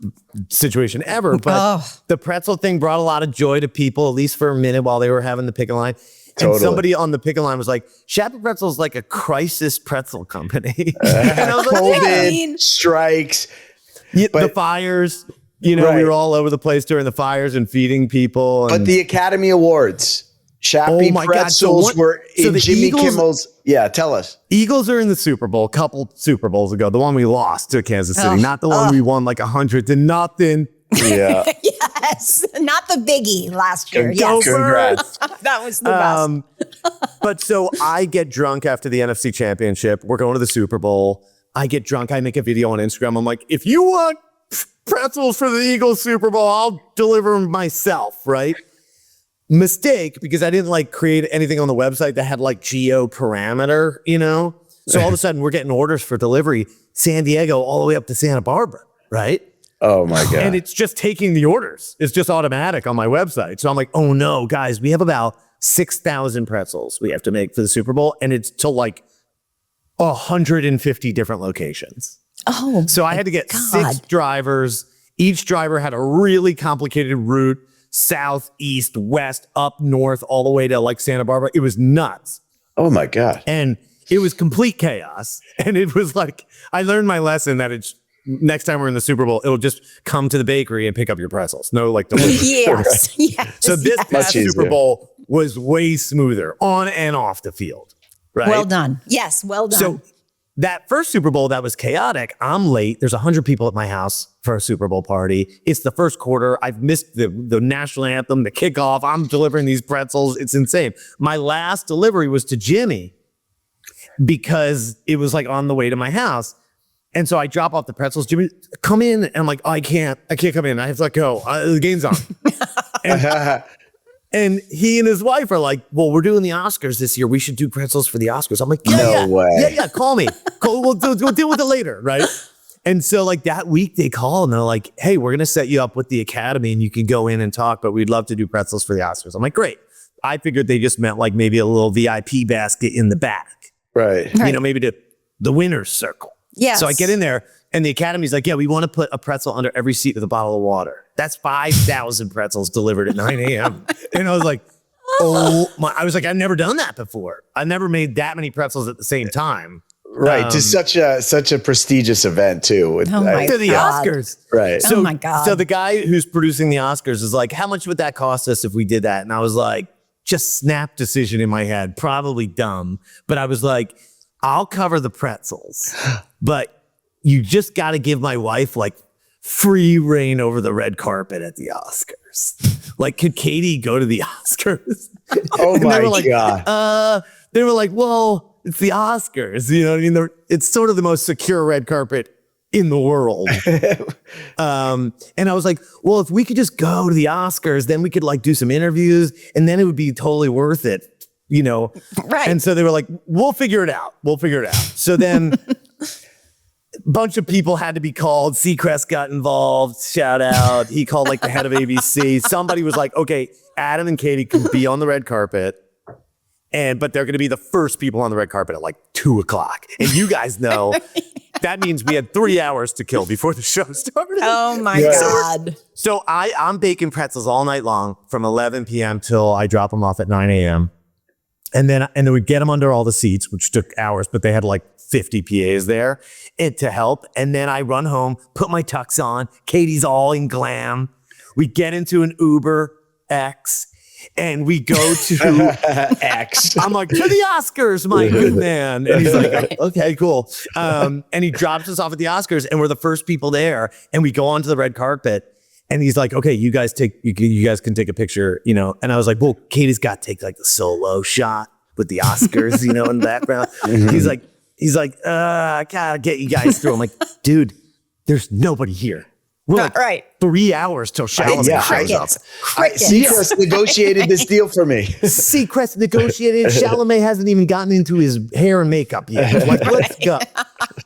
situation ever. But the pretzel thing brought a lot of joy to people, at least for a minute while they were having the picket line. Totally. And somebody on the picket line was like, Shappy Pretzel is like a crisis pretzel company. And I was like, COVID, strikes. the but- fires, you know, we Right. were all over the place during the fires and feeding people. And But the Academy Awards, Shappy Oh my God. pretzels So were so in the Jimmy Eagles- Kimmel's. Yeah, tell us. Eagles are in the Super Bowl, couple Super Bowls ago, the one we lost to Kansas City, not the one we won like 100 to nothing. Yeah. Yes, not the biggie last year. Go Yes, Congrats. that was the best. But so I get drunk after the NFC Championship. We're going to the Super Bowl. I get drunk. I make a video on Instagram. I'm like, if you want pretzels for the Eagles Super Bowl, I'll deliver them myself, right? Mistake, because I didn't like create anything on the website that had like geo parameter, you know? So all of a sudden we're getting orders for delivery, San Diego all the way up to Santa Barbara, right? Oh my God. And it's just taking the orders. It's just automatic on my website. So I'm like, oh no, guys, we have about 6,000 pretzels we have to make for the Super Bowl. And it's to like 150 different locations. Oh, So I had to get God. 6 drivers. Each driver had a really complicated route, south, east, west, up north, all the way to like Santa Barbara. It was nuts. Oh my God. And it was complete chaos. And it was like, I learned my lesson that it's next time we're in the Super Bowl, it'll just come to the bakery and pick up your pretzels. No like delivery. yes, yes. So this yes. past Much Super easier. Bowl was way smoother on and off the field. Right. Well done. Yes, well done. So that first Super Bowl that was chaotic. I'm late. There's 100 people at my house for a Super Bowl party. It's the first quarter. I've missed the national anthem, the kickoff. I'm delivering these pretzels. It's insane. My last delivery was to Jimmy because it was like on the way to my house. And so I drop off the pretzels. Jimmy, come in. And I'm like, oh, I can't come in. I have to let go. The game's on. And he and his wife are like, well, we're doing the Oscars this year. We should do pretzels for the Oscars. I'm like, No way. Yeah, call me. We'll deal with it later, right? And so like that week they call and they're like, hey, we're going to set you up with the Academy and you can go in and talk, but we'd love to do pretzels for the Oscars. I'm like, great. I figured they just meant like maybe a little VIP basket in the back, Right. you know, maybe the winner's circle. Yes. So I get in there and the Academy's like, yeah, we want to put a pretzel under every seat with a bottle of water. That's 5,000 pretzels delivered at 9 a.m. And I was like, oh my, I was like, I've never done that before. I've never made that many pretzels at the same time. Right. To such a prestigious event too. Oh my To the God. Oscars. Right. Oh my God. So the guy who's producing the Oscars is like, how much would that cost us if we did that? And I was like, just snap decision in my head, probably dumb. But I was like, I'll cover the pretzels, but you just got to give my wife like free reign over the red carpet at the Oscars. Like, could Katie go to the Oscars? Oh my like, God. They were like, well, it's the Oscars. You know what I mean? It's sort of the most secure red carpet in the world. And I was like, well, if we could just go to the Oscars, then we could like do some interviews and then it would be totally worth it, you know? Right. And so they were like, we'll figure it out. We'll figure it out. So then a bunch of people had to be called. Seacrest got involved. Shout out. He called like the head of ABC. Somebody was like, okay, Adam and Katie can be on the red carpet. But they're going to be the first people on the red carpet at like 2:00. And you guys know that means we had 3 hours to kill before the show started. Oh my Yeah. God. So I'm baking pretzels all night long from 11 p.m. till I drop them off at 9 a.m. And then we get them under all the seats, which took hours, but they had like 50 PAs there to help. And then I run home, put my tux on. Katie's all in glam. We get into an Uber X and we go to X. I'm like, to the Oscars, my good man. And he's like, okay, cool. And he drops us off at the Oscars and we're the first people there. And we go onto the red carpet and he's like, okay, you guys can take a picture, you know? And I was like, well, Katie's got to take like the solo shot with the Oscars, you know, in the background. He's like, I gotta get you guys through. I'm like, dude, there's nobody here. We're like Right. 3 hours till Chalamet shows up. Seacrest negotiated this deal for me. Seacrest negotiated. Chalamet hasn't even gotten into his hair and makeup yet. I'm like, let's go.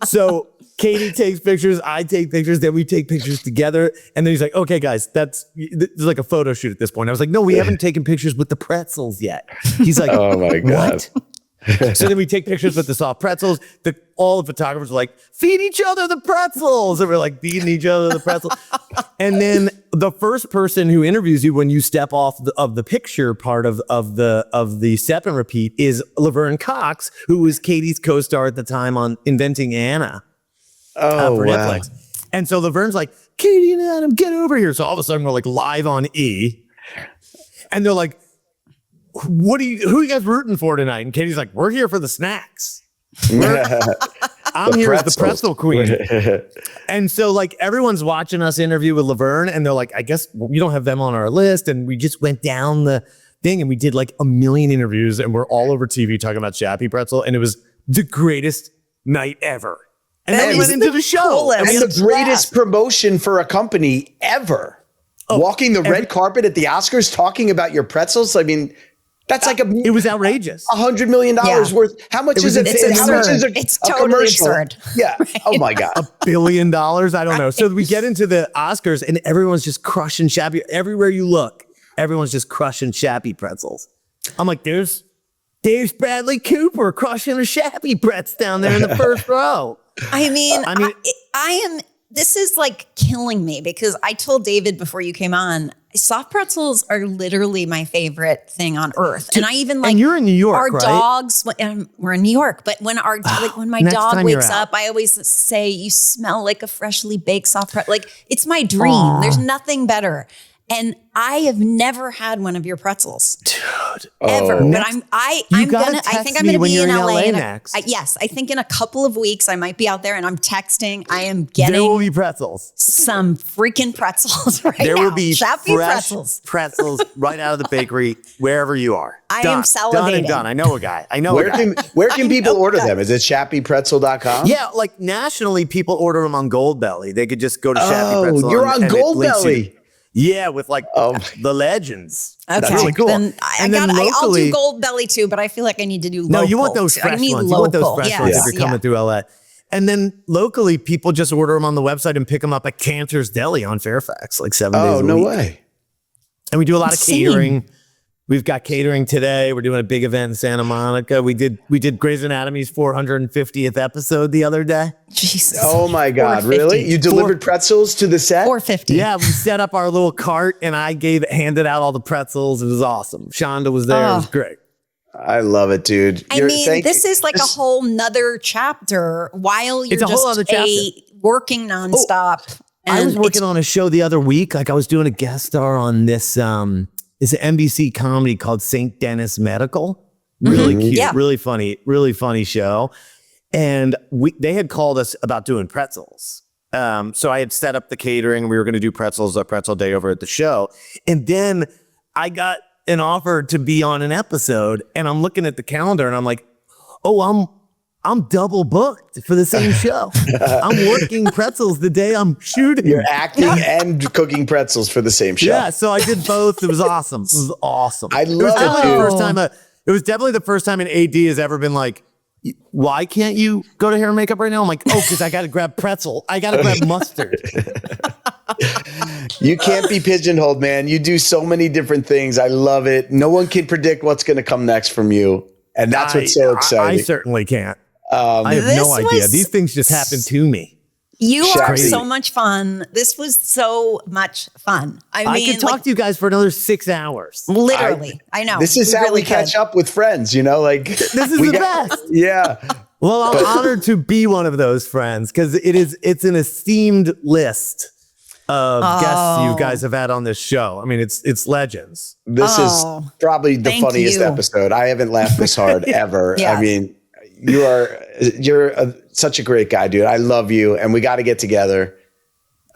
So Katie takes pictures, I take pictures, then we take pictures together. And then he's like, okay, guys, this is like a photo shoot at this point. I was like, no, we haven't taken pictures with the pretzels yet. He's like, Oh my God. what? So then we take pictures with the soft pretzels. All the photographers are like, feed each other the pretzels. And we're like feeding each other the pretzels. And then the first person who interviews you when you step off of the picture part of the step and repeat is Laverne Cox, who was Katie's co-star at the time on Inventing Anna for Netflix. And so Laverne's like, Katie and Adam, get over here. So all of a sudden we're like live on E. And they're like, who are you guys rooting for tonight? And Katie's like, we're here for the snacks. I'm here as the pretzel queen. And so like everyone's watching us interview with Laverne and they're like, I guess we don't have them on our list. And we just went down the thing and we did like 1 million interviews and we're all over TV talking about Shappy pretzel. And it was the greatest night ever. And then we went into the show. And the greatest promotion for a company ever. Walking the red carpet at the Oscars, talking about your pretzels. I mean, that's like it was outrageous. $100 million worth. How much is it? It's How much is It's a totally commercial? absurd. Yeah. Oh my God. $1 billion? I don't know. So we get into the Oscars and everyone's just crushing Shappy. Everywhere you look, everyone's just crushing Shappy pretzels. I'm like, there's Bradley Cooper crushing a Shappy pretz down there in the first row. I mean, I am, this is like killing me because I told David before you came on, soft pretzels are literally my favorite thing on earth. And I even like, and you're in New York, our right? dogs, we're in New York, but when when my Next dog time you're wakes out. up, I always say, you smell like a freshly baked soft pretzel. Like it's my dream. There's nothing better. And I have never had one of your pretzels. Dude. Ever. But I think I'm gonna be in LA. next. Yes, I think in a couple of weeks I might be out there and I'm texting. I am getting There will be pretzels. some freaking pretzels right There now. will be Shappy fresh pretzels right out of the bakery, wherever you are. I Done. am salivating. Done and done. I know a guy. Where can people order them? Is it shappypretzel.com? Yeah, like nationally, people order them on Goldbelly. They could just go to Shappy Pretzel. Oh, you're on and it links you. Goldbelly. Yeah, with like the legends. Okay, That's really cool. Then And then I'll do locally- Gold Belly too, but I feel like I need to do local. No, you want those too. fresh I need ones. local. You want those fresh ones Yes, if you're coming through LA. And then locally, people just order them on the website and pick them up at Cantor's Deli on Fairfax, like 7 days a week. Oh, no way. And we do a lot of Insane. catering. We've got catering today. We're doing a big event in Santa Monica. We did Grey's Anatomy's 450th episode the other day. Jesus. Oh my God, 450. really? You delivered pretzels to the set? 450. Yeah, we set up our little cart and I handed out all the pretzels. It was awesome. Shonda was there. It was great. I love it, dude. I mean, this is like a whole nother chapter while you're It's a whole other chapter. working nonstop. I was working on a show the other week. Like I was doing a guest star on this it's an NBC comedy called St. Dennis Medical. Really cute, really funny show. And they had called us about doing pretzels. So I had set up the catering. We were going to do pretzels, a pretzel day over at the show. And then I got an offer to be on an episode. And I'm looking at the calendar and I'm like, oh, I'm double booked for the same show. I'm working pretzels the day I'm shooting. You're acting and cooking pretzels for the same show. Yeah, so I did both. It was awesome. It was awesome. I love it, It was definitely the first time an AD has ever been like, why can't you go to hair and makeup right now? I'm like, because I got to grab pretzel. I got to grab mustard. You can't be pigeonholed, man. You do so many different things. I love it. No one can predict what's going to come next from you. And that's what's so exciting. I certainly can't. I have no idea. These things just happen to me. You are Shappy. so much fun. This was so much fun. I mean, could talk to you guys for another 6 hours. Literally. I know. This is how we catch up with friends, like This is the best. Yeah. Well, I'm honored to be one of those friends because it's an esteemed list of guests you guys have had on this show. I mean, it's legends. This is probably the Thank funniest you. episode. I haven't laughed this hard ever. Yeah. I mean, you're such a great guy, dude. I love you, and we got to get together.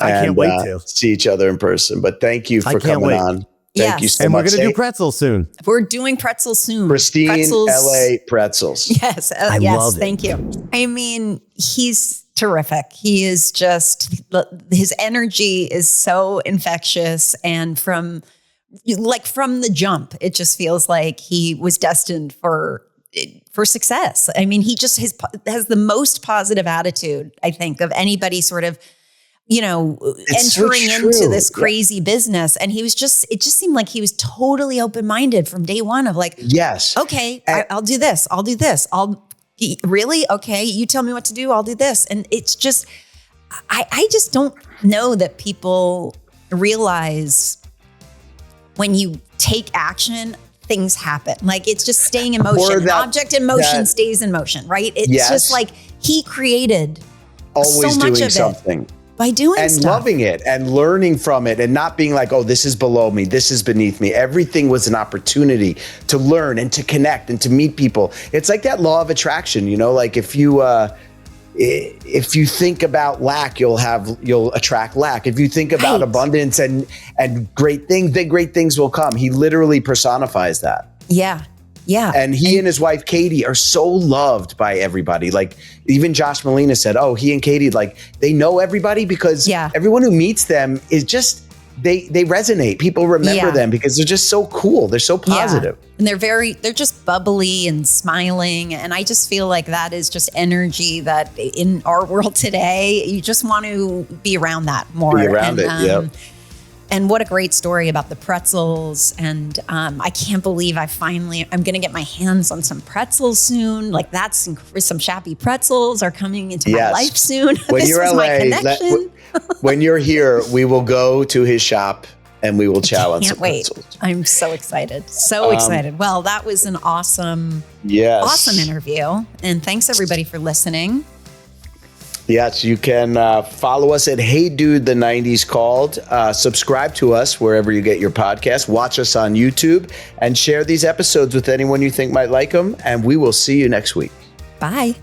I can't wait to see each other in person. But thank you for coming on. Thank you so and much. we're gonna do pretzels soon. We're doing pretzels soon. Pristine pretzels. LA pretzels. Yes. I yes. love it. Thank you. I mean, he's terrific. He is just, his energy is so infectious. And from the jump, it just feels like he was destined for success. I mean, he just has the most positive attitude, I think, of anybody sort of, entering into this crazy business. And it just seemed like he was totally open-minded from day one of like, yes, okay, I'll do this. I'll do this. Really? Okay. You tell me what to do. I'll do this. And it's just, I just don't know that people realize when you take action, things happen. Like it's just staying in motion. An object in motion stays in motion, right? It's just like he created always so much doing of something. it by doing and stuff. Loving it and learning from it and not being like, oh, this is below me, this is beneath me. Everything was an opportunity to learn and to connect and to meet people. It's like that law of attraction, like if you think about lack, you'll attract lack. If you think about abundance and great things, then great things will come. He literally personifies that. Yeah. Yeah. And he and his wife, Katie, are so loved by everybody. Like even Josh Molina said, oh, he and Katie, like they know everybody because everyone who meets them is just, they resonate. People remember them because they're just so cool. They're so positive. Yeah. And they're just bubbly and smiling. And I just feel like that is just energy that in our world today, you just want to be around that more. Be around it, yep. And what a great story about the pretzels. And I can't believe I'm going to get my hands on some pretzels soon. Like some Shappy pretzels are coming into my life soon. When you're LA, when you're here, we will go to his shop and we will chow on some pretzels. I'm so excited. So excited. Well, that was an awesome interview. And thanks everybody for listening. Yes, you can follow us at Hey Dude, the 90s Called. Subscribe to us wherever you get your podcast. Watch us on YouTube and share these episodes with anyone you think might like them. And we will see you next week. Bye.